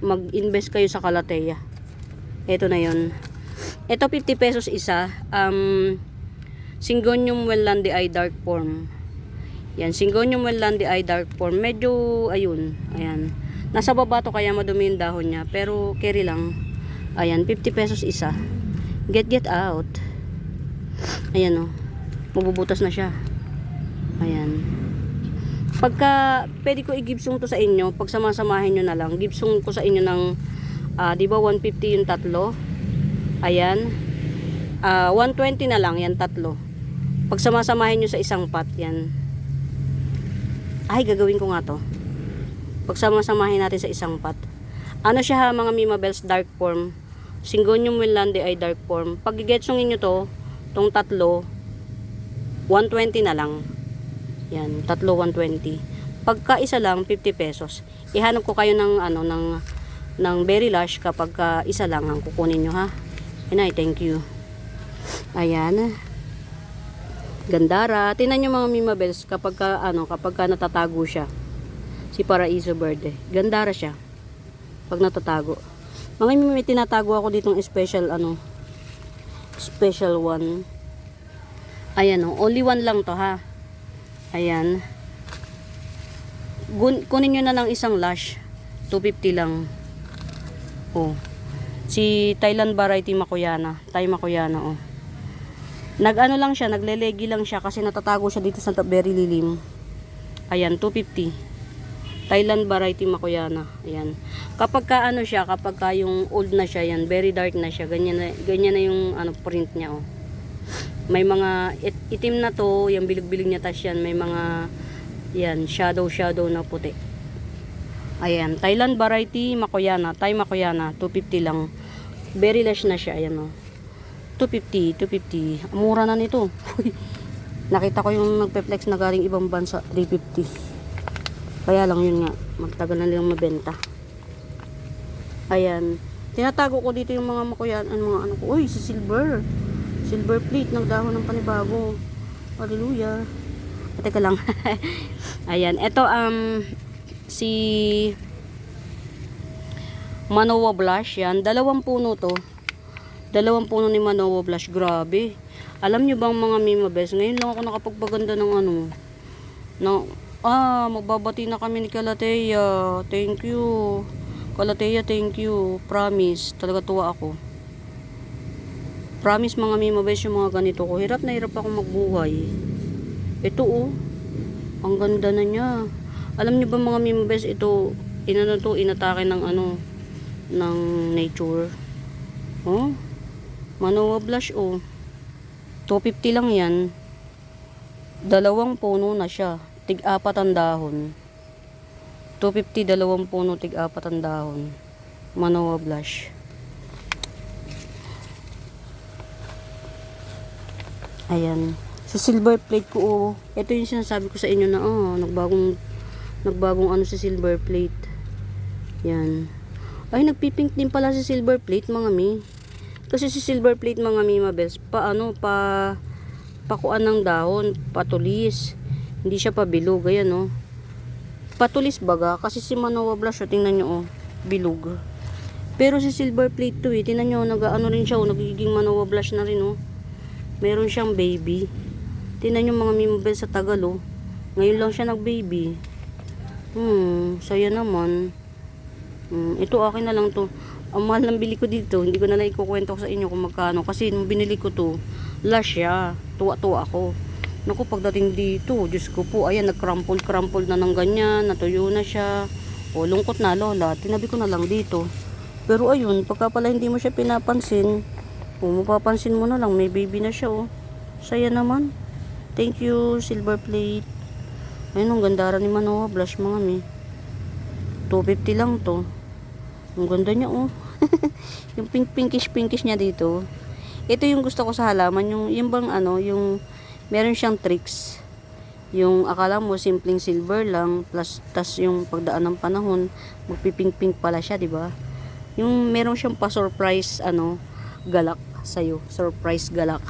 mag-invest kayo sa Kalateya. Ito na yun. Ito 50 pesos isa. Syngonium Wellandi Eye Dark Form. Yan, Syngonium Wellandi Eye Dark Form. Medyo, ayun, ayan. Nasa baba to kaya madumi yung dahon niya. Pero, carry lang. Ayan, 50 pesos isa. Get out. Ayan o. Mabubutas na siya. Ayan. Pagka, pwede ko i-gibsong to sa inyo. Pag samasamahin nyo na lang. Gibsong ko sa inyo ng, di ba 150 yung tatlo? Ayan. 120 na lang yan tatlo. Pag samasamahin nyo sa isang pot, yan. Ay, gagawin ko nga to. Pag samasamahin natin sa isang pot. Ano siya ha, mga Mimabels dark form. Syngonium Wellandi Eye dark form. Pag gigetsongin nyo to, tong tatlo, 120 na lang. Yan, tatlo 120. Pagka isa lang, 50 pesos. Ihanap ko kayo ng, ng Berry Lush kapag isa lang ang kukunin nyo ha. And I thank you. Ayan. Gandara. Tingnan nyo mga Mimabels kapag natatago siya. Si Paraiso Verde. Gandara siya. Pag natatago. Mga may tinatago ako ditong special special one. Ayan o. Only one lang to ha. Ayan. Kunin nyo na lang isang Lush. 250 lang. Oh. Si Thailand variety Makoyana. Thai Makoyana oh. Lang siya, naglelegi lang siya kasi natatago siya dito sa very lilim. Ayan, 250. Thailand variety Makoyana. Ayan. Kapag yung old na siya, yan, very dark na siya. Ganyan na yung print niya oh. May mga itim na to, yung bilig-bilig niya tas yan, may mga yan, shadow na puti. Ayan, Thailand variety Makoyana, Thai Makoyana, 250 lang. Very lush na siya, ayan oh. 250. Mura na nito. Nakita ko yung nagpe-flex na galing ibang bansa, 350. Kaya lang yun nga, magtagal na nilang mabenta. Ayan. Tinatago ko dito yung mga Makoyana, mga ko. Uy, si silver. Silver plate, nagdahon ng panibago. Hallelujah. Teka lang. Ayan, ito si Manoa Blush yan. 2 puno to. 2 puno ni Manoa Blush. Grabe. Alam nyo bang mga Mimabels, ngayon lang ako nakapagpaganda ng Na, magbabati na kami ni Kalateya. Thank you. Kalateya, thank you. Promise. Talaga tuwa ako. Promise mga Mima Bes, yung mga ganito ko. Hirap na hirap ako magbuhay. Ito oh. Ang ganda na niya. Alam niyo ba mga Mima Bes, ito, inatake ng ng nature. Oh. Manoa blush oh. 250 lang yan. 2 puno na siya. Tig-4 ang dahon. 250, 2 puno, tig-4 ang dahon. Manoa blush. Ayan. Sa silver plate ko, oh. Ito yung sinasabi ko sa inyo na, nagbagong sa silver plate. Yan. Ay, nagpipink din pala sa silver plate, mga mi. Kasi si silver plate, mga Mima Bes, pakuan ng dahon, patulis. Hindi siya pabilog, ayan, oh. Patulis baga, kasi si Manoa blush, tingnan nyo, oh, bilog. Pero si silver plate to, tingnan nyo, rin siya, oh, nagiging Manoa blush na rin, oh. Meron siyang baby. Tingnan nyo mga Mima Bes sa tagal, oh. Ngayon lang siya nag-baby. Saya naman. Ito akin na lang to. Ang mahal ng bili ko dito, hindi ko na lang ikukwento ko sa inyo kung magkano. Kasi nung binili ko to, lash siya. Tuwa-tuwa ako. Naku, pagdating dito, Diyos ko po, ayan, nag-crumple na ng ganyan, natuyo na siya. O, lungkot na, lola. Tinabi ko na lang dito. Pero ayun, pagka pala hindi mo siya pinapansin, mapapansin mo na lang, may baby na siya, oh. Saya naman. Thank you, silver plate. Ayun, ang gandara ni Manoa blush, mga mi. 250 lang to. Ang ganda niya, oh. Yung pinkish niya dito. Ito yung gusto ko sa halaman, yung bang yung meron siyang tricks. Yung akala mo simpleng silver lang, plus tas yung pagdaan ng panahon, magpipink pala siya, di ba? Yung meron siyang pa-surprise galak sa'yo. Surprise galak.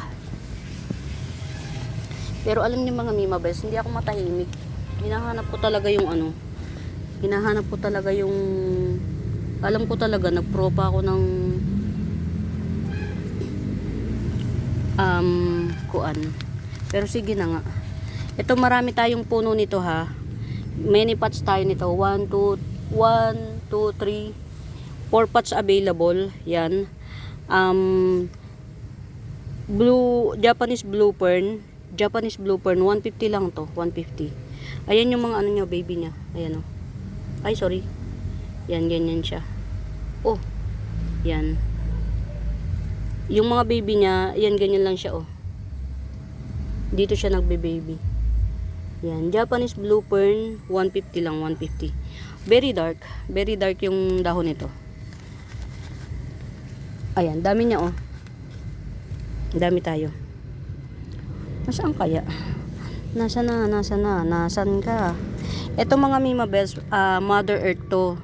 Pero alam niyo mga Mima Bes, hindi ako matahimik. Hinahanap ko talaga yung alam ko talaga, nagpropa ako ng kuan. Pero sige na nga. Ito marami tayong puno nito, ha. Many pots tayo nito. 1, 2, 3, 4 pots available. Yan. Japanese blue fern. 150 lang to. 150. Ayan yung mga niya, baby niya. Ayan, oh. Ay, sorry. Yan, ganyan siya. Oh. Yan. Yung mga baby niya, yan, ganyan lang siya, oh. Dito siya nagbe-baby. Yan, Japanese blue fern, 150 lang, 150. Very dark yung dahon nito. Ayan, dami niya, oh. Dami tayo. Nasaan kaya? Nasaan ka? Ito mga Mima Bes, Mother Earth to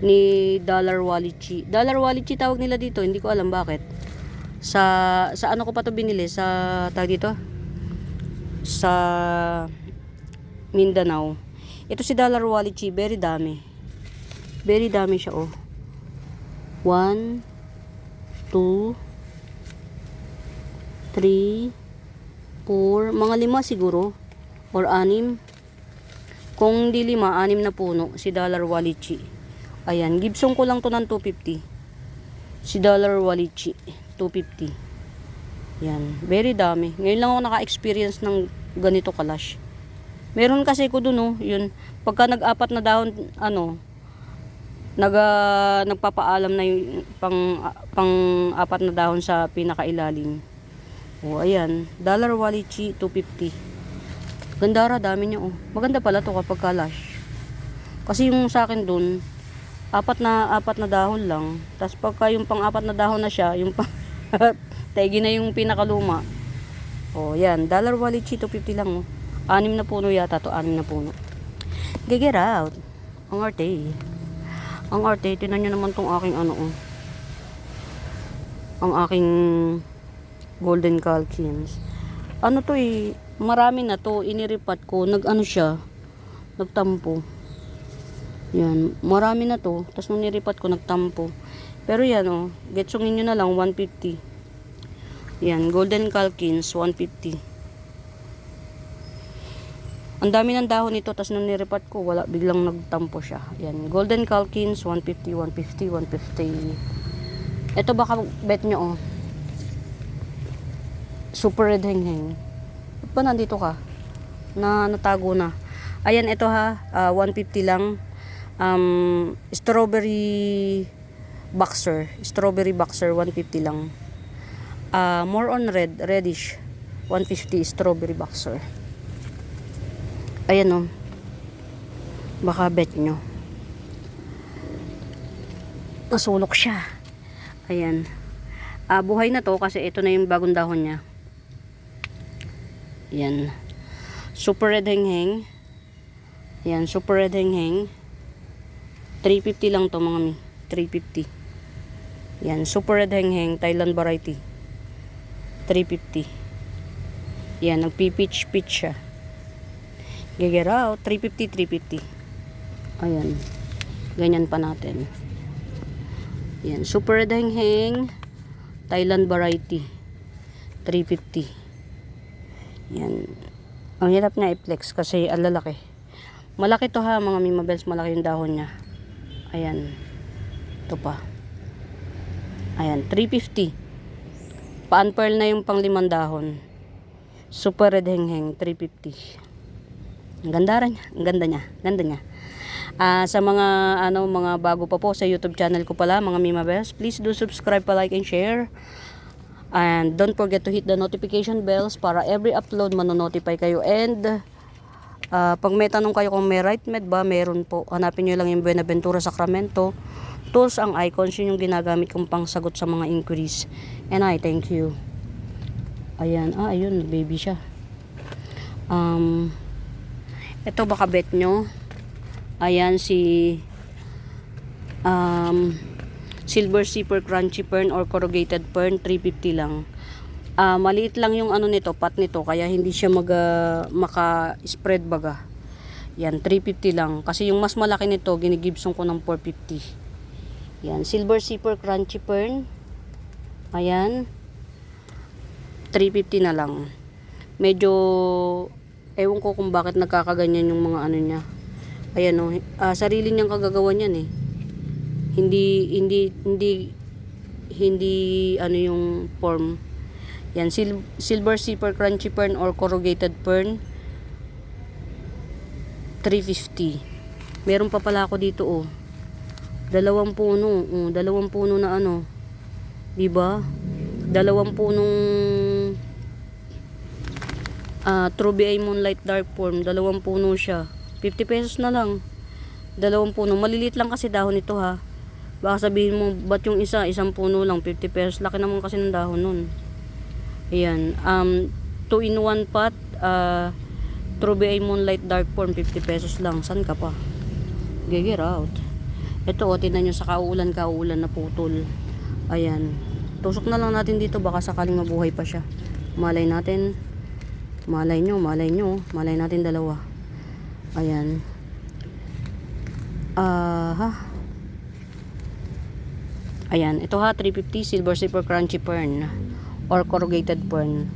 ni Dollar Walichi. Dollar Walichi tawag nila dito, hindi ko alam bakit. Sa ano ko pa to binili, sa tawag dito? Sa Mindanao. Ito si Dollar Walichi, very dami. Very dami siya, oh. 1 2 3 4, mga 5 siguro or 6. Kung hindi 5, 6 na puno si Dollar Walichi. Ayan, Gibson ko lang to ng 250. Si Dollar Walichi 250. Yan, very dami. Ngayon lang ako naka-experience ng ganito kalash. Meron kasi ko dun, oh, yun. Pagka nag-apat na dahon, nagpapaalam na yung pang-apat na dahon sa pinakailalim. Oh, ayan. Dollar Walichi 250. Gandara, dami niya, oh. Maganda pala to kapag kalash. Kasi yung sa akin dun, apat na dahon lang. Tapos pagka yung pang-apat na dahon na siya, yung tegi na yung pinakaluma. Oh, yan. Dollar Walichi 250 lang, oh. 6 na puno yata to, 6 na puno. Get out. Ang arte. Ang arte, tinan nyo naman tong aking oh. Ang aking golden calkins. Ano to eh, marami na to, iniripat ko, siya, nagtampo. Yan, marami na to, tapos nung niripat ko, nagtampo. Pero yan, oh, getsungin nyo na lang, 150. Yan, golden calkins, 150. Ang dami ng dahon nito, tas nung niripat ko, wala, biglang nagtampo siya. Yan, Golden Calkins, 150, 150, 150. Ito baka bet nyo, oh. Super red hengheng. Ba't ba nandito ka? Natago na. Ayan, ito ha, 150 lang. Strawberry boxer. Strawberry boxer, 150 lang. More on reddish. 150 strawberry boxer. Ayan, oh. Baka bet nyo. Nasulok siya. Ayan. Buhay na to kasi ito na yung bagong dahon niya. Ayan. Super red hengheng. Ayan, super red hengheng. 350 lang to mga mi. 350. Ayan, super red hengheng, Thailand variety. 350. Ayan, nagpipitch-pitch siya. Gigeraw, 350, 350. Ayan. Ganyan pa natin. Ayan, super red hengheng, Thailand variety. 350. Ayan. Ang hirap nga i-flex kasi alalaki. Malaki to ha, mga mimabels, malaki yung dahon niya. Ayan. Ito pa. Ayan, 350. Paan-pearl na yung pang 5 dahon. Super red hengheng, 350. Ang ganda rin. Ang ganda niya. Ganda niya. Sa mga mga bago pa po sa YouTube channel ko pala, mga mimabels, please do subscribe, pa like and share. And don't forget to hit the notification bells para every upload manonotify kayo. And pag may tanong kayo kung may right med ba, meron po. Hanapin nyo lang yung Buenaventura Sacramento. Tools ang icons, yun yung ginagamit kong pangsagot sa mga inquiries. And I thank you. Ayan. Ayun. Baby siya. Ito baka bet nyo. Ayan si Silver Zipper Crunchy Fern or Corrugated Fern, 350 lang. Maliit lang yung nito, pot nito, kaya hindi siya maka-spread baga. Yan, 350 lang. Kasi yung mas malaki nito, ginigibson ko ng 450. Yan, Silver Zipper Crunchy Fern. Ayan. 350 na lang. Medyo ewan ko kung bakit nagkakaganyan yung mga niya. Ayan o, sarili niyang kagagawa niyan eh. Hindi yung form. Yan, Silver Zipper Crunchy Fern or Corrugated Fern, 350. Meron pa pala ako dito oh. 2 puno, dalawang puno na diba? 2 punong True BI Moonlight Dark Form, 2 puno siya. 50 pesos na lang. 2 puno. Maliliit lang kasi dahon ito ha. Baka sabihin mo, ba't yung isang puno lang, 50 pesos. Laki naman kasi ng dahon nun. Ayan. 2-in-1 pot, True BI Moonlight Dark Form, 50 pesos lang. San ka pa? Get out. Ito tinan nyo sa kauulan na putol. Ayan. Tusok na lang natin dito, baka sakaling mabuhay pa siya. Malay natin. Malay nyo. Malay natin 2. Ayan. Ayan. Ito ha, 350 Silver Zipper Crunchy Fern or Corrugated Fern.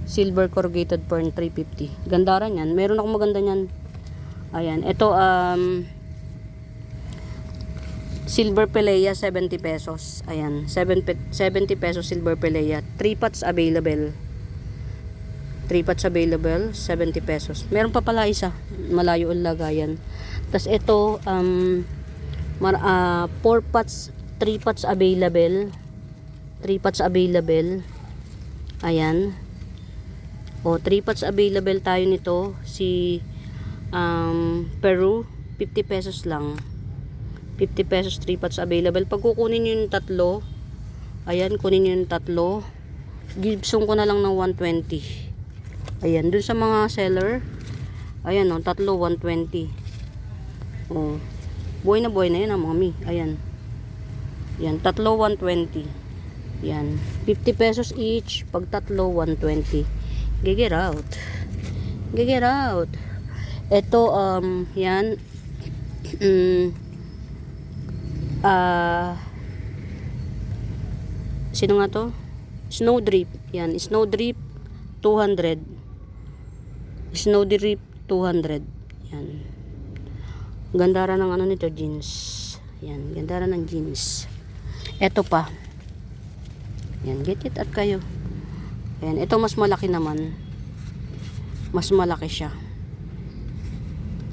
Silver Corrugated Fern, 350. Ganda rin yan. Meron akong maganda yan. Ayan. Ito, Silver Pelea, 70 pesos. Ayan. 70 pesos Silver Pelea. 3 pots available. 3 pots available, 70 pesos. Meron pa pala isa, malayo ang lagayan. Tapos ito, 4 pots, 3 pots available. 3 pots available. Ayan. 3 pots available tayo nito. Si Peru, 50 pesos lang. 50 pesos, 3 pots available. Pag kukunin nyo yung 3, ayan, kunin nyo yung 3. Gibson ko na lang ng 120. Ayan, dun sa mga seller, ayan 3, 120. Buhay na yan mga mi. Ayan. Yan, 3, 120. Yan, 50 pesos each. Pag 3, 120. Get out. Ito, yan. Sino nga to? Snowdrip. Yan, Snowdrip 200. Snowdrip 200. Yan. Gandara ng ano nito, jeans. Yan, gandara ng jeans. Ito pa. Yan, get it at kayo. Ayan, ito mas malaki naman. Mas malaki siya.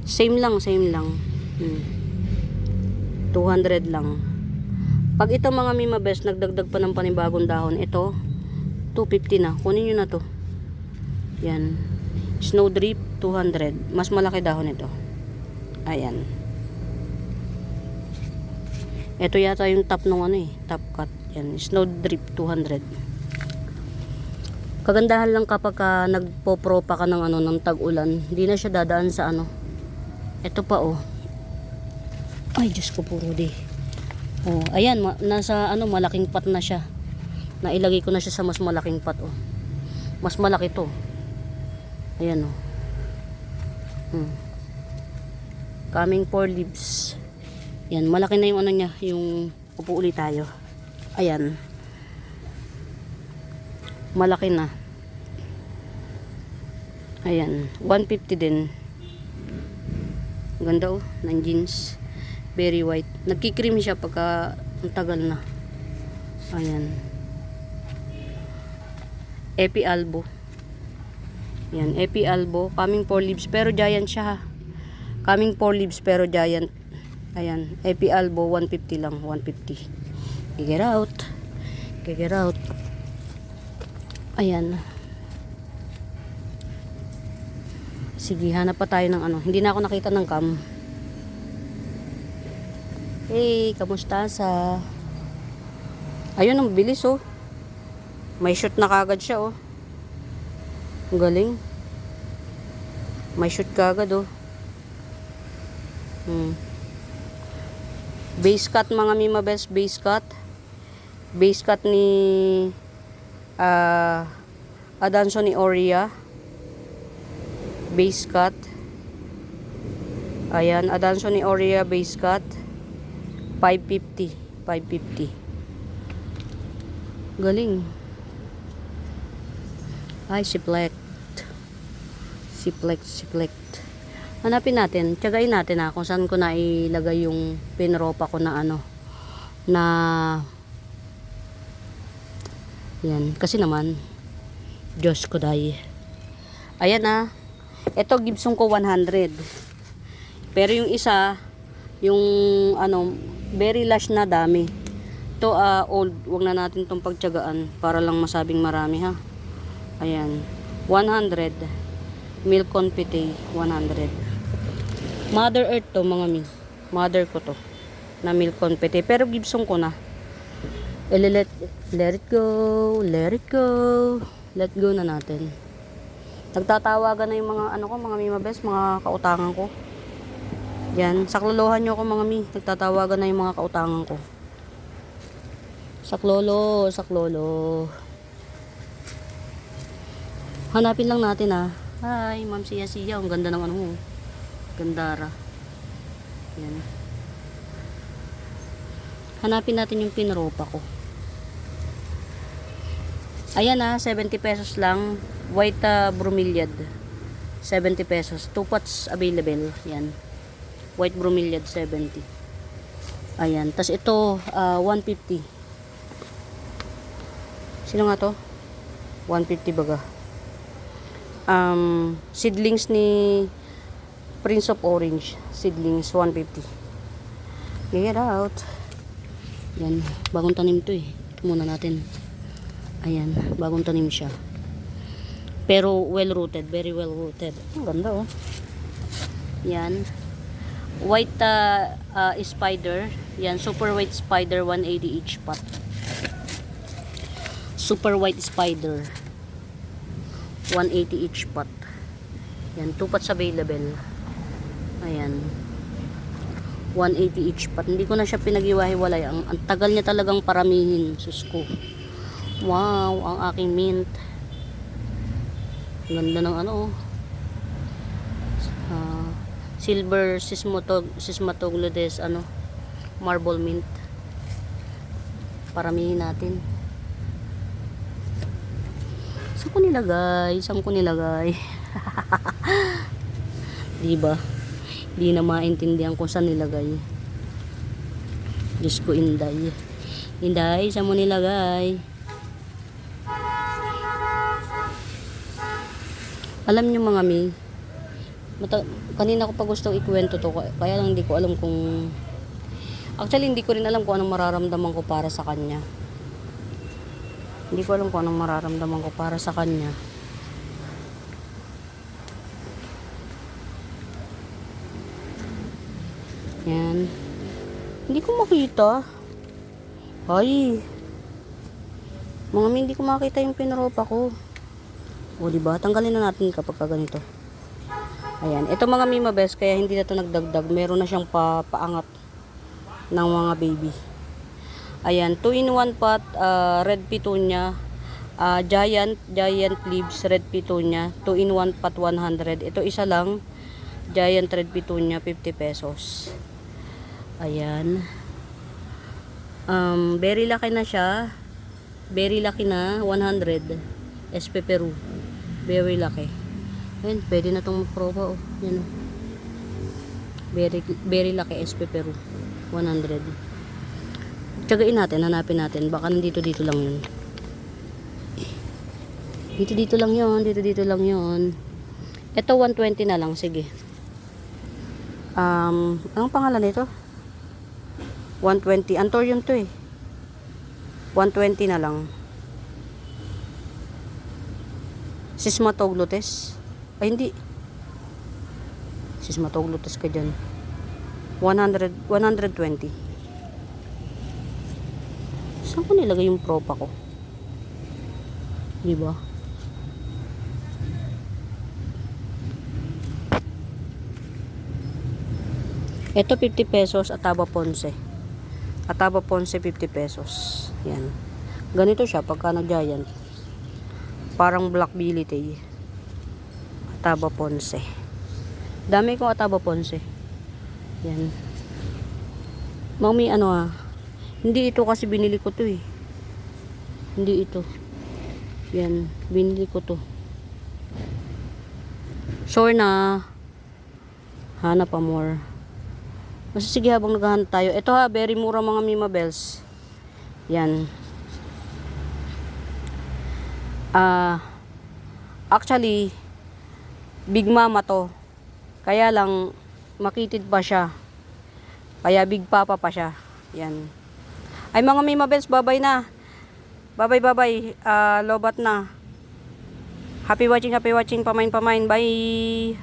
Same lang. 200 lang. Pag ito mga Mima Best, nagdagdag pa ng panibagong dahon. Ito, 250 na. Kunin nyo na to. Yan. Snowdrip, 200. Mas malaki dahon ito. Ayan. Ito yata yung top ng ano eh. Top cut. Yan. Snowdrip, 200. Kagandahan lang kapag nagpo-propa ka ng ano, ng tag-ulan. Hindi na siya dadaan sa ano. Ito pa oh. Ay, Diyos ko puro di. Oh, ayan, nasa ano, malaking pot na siya. Nailagay ko na siya sa mas malaking pot oh. Mas malaki to. Ayan oh. Coming 4 leaves. Yan, malaki na yung ano niya, yung upo ulit tayo. Ayan. Malaki na. Ayan, 150 din. Ganda oh, ng jeans. Very white. Nagki-cream siya pagka ang tagal na. Ayan. Epi Albo. Yan, Epi Albo. Coming 4 leaves. Pero giant siya ha. Coming 4 leaves pero giant. Ayan. Epi Albo. 150 lang. 150. Get out. Get out. Ayan. Sige, hanap pa tayo ng ano. Hindi na ako nakita ng cam. Hey, kamusta sa? Ayun, ang bilis oh. May shoot na kagad siya oh. Ang galing. May shoot kagad oh. Base cut mga Mima Best, base cut. Base cut ni Adanso ni Oria. Base cut. Ayan, Adanso ni Oria base cut. 550. Galing. Ay, siplect. Hanapin natin. Tiyagain natin kung saan ko na ilagay yung pinropa ko na ano. Na yan. Kasi naman Diyos ko day. Ayan ito Gibson ko 100. Pero yung isa, yung ano, very lush na dami. Ito old, wag na natin tong pagtiyagaan para lang masabing marami ha. Ayan, 100. Milk Confite 100. Mother Earth to mga mi. Mother ko to na Milk Confite. Pero Gibson ko na. Let it go. Let go na natin. Nagtatawagan na yung mga ano ko, mga Mima Best, mga kautangan ko. Yan, saklolohan nyo ako mga mi. Nagtatawagan na yung mga kautangan ko. Saklolo. Hanapin lang natin Hi, Ma'am Sia. Ang ganda ng ano mo. Gandara. Yan. Hanapin natin yung pinropa ko. Ayan 70 pesos lang. White bromeliad. 70 pesos. 2 pots available. Yan. White bromeliad 70. Ayan. Tas ito 150. Sino nga to? 150 baga. Seedlings ni Prince of Orange. Seedlings 150. Get out. Yan. Bagong tanim to eh. Ito muna natin. Ayan. Bagong tanim siya. Pero well rooted. Very well rooted. Ang ganda oh. Yan. White spider. Yan, super white spider 180 each pot. Super white spider 180 each pot. Yan, 2 pots available. Ayan. 180 each pot. Hindi ko na siya pinag-iwahiwalay. Ang tagal niya talagang paramihin. Sus ko. Wow, ang aking mint. Ganda ng ano silver sismatoglodes marble mint. Paramihin natin. Saan ko nilagay? Di ba? Di na maintindihan kung saan nilagay. Diyos ko, Inday. Inday, saan mo nilagay? Alam nyo mga mi, kanina ko pa gustong ikwento to, kaya lang hindi ko alam kung... Actually, hindi ko rin alam kung anong mararamdaman ko para sa kanya. Hindi ko alam kung anong mararamdaman ko para sa kanya. Yan. Hindi ko makita. Ay. Mga mi, hindi ko makita yung pinropa ko. O, diba? Tanggalin na natin kapag ganito. Ayan. Ito mga Mima Best, kaya hindi na ito nagdagdag. Meron na siyang paangat ng mga baby. Ayan. 2-in-1 pot, red petunia, giant leaves, red petunia. 2-in-1 pot, 100. Ito isa lang, giant red petunia, 50 pesos. Ayan. Very laki na siya. Very laki na, 100. SP Peru. Very laki. Ayan, pwede na itong proba. Oh. Yan, oh. Very laki SP Peru. 100. Tsagain natin, hanapin natin. Baka nandito lang yun. Dito lang yun. Dito lang yun. Ito 120 na lang. Sige. Anong pangalan nito? 120. Antorium to eh. 120 na lang. Sismatoglotes. Ay, hindi. Sismatoglotes ka dyan. 120. Saan ko nilagay yung propa ko? Diba? Ito 50 pesos, Ataba Ponce. Ataba Ponce 50 pesos. Yan. Ganito siya pagka nag-giant. Parang Black Billy. Ataba Ponce. Dami kong Ataba Ponce. Yan. Mami, hindi ito kasi binili ko to eh. Hindi ito. Yan. Binili ko to. Sure na. Hanap pa more. Kasi sige, habang naghahanap tayo. Ito ha, very mura mga Mima Bells. Yan. Actually, Big Mama to. Kaya lang, makitid pa siya. Kaya Big Papa pa siya. Yan. Ay mga Mima Bells, bye-bye na. Bye-bye. Lobat na. Happy watching. Pamain. Bye.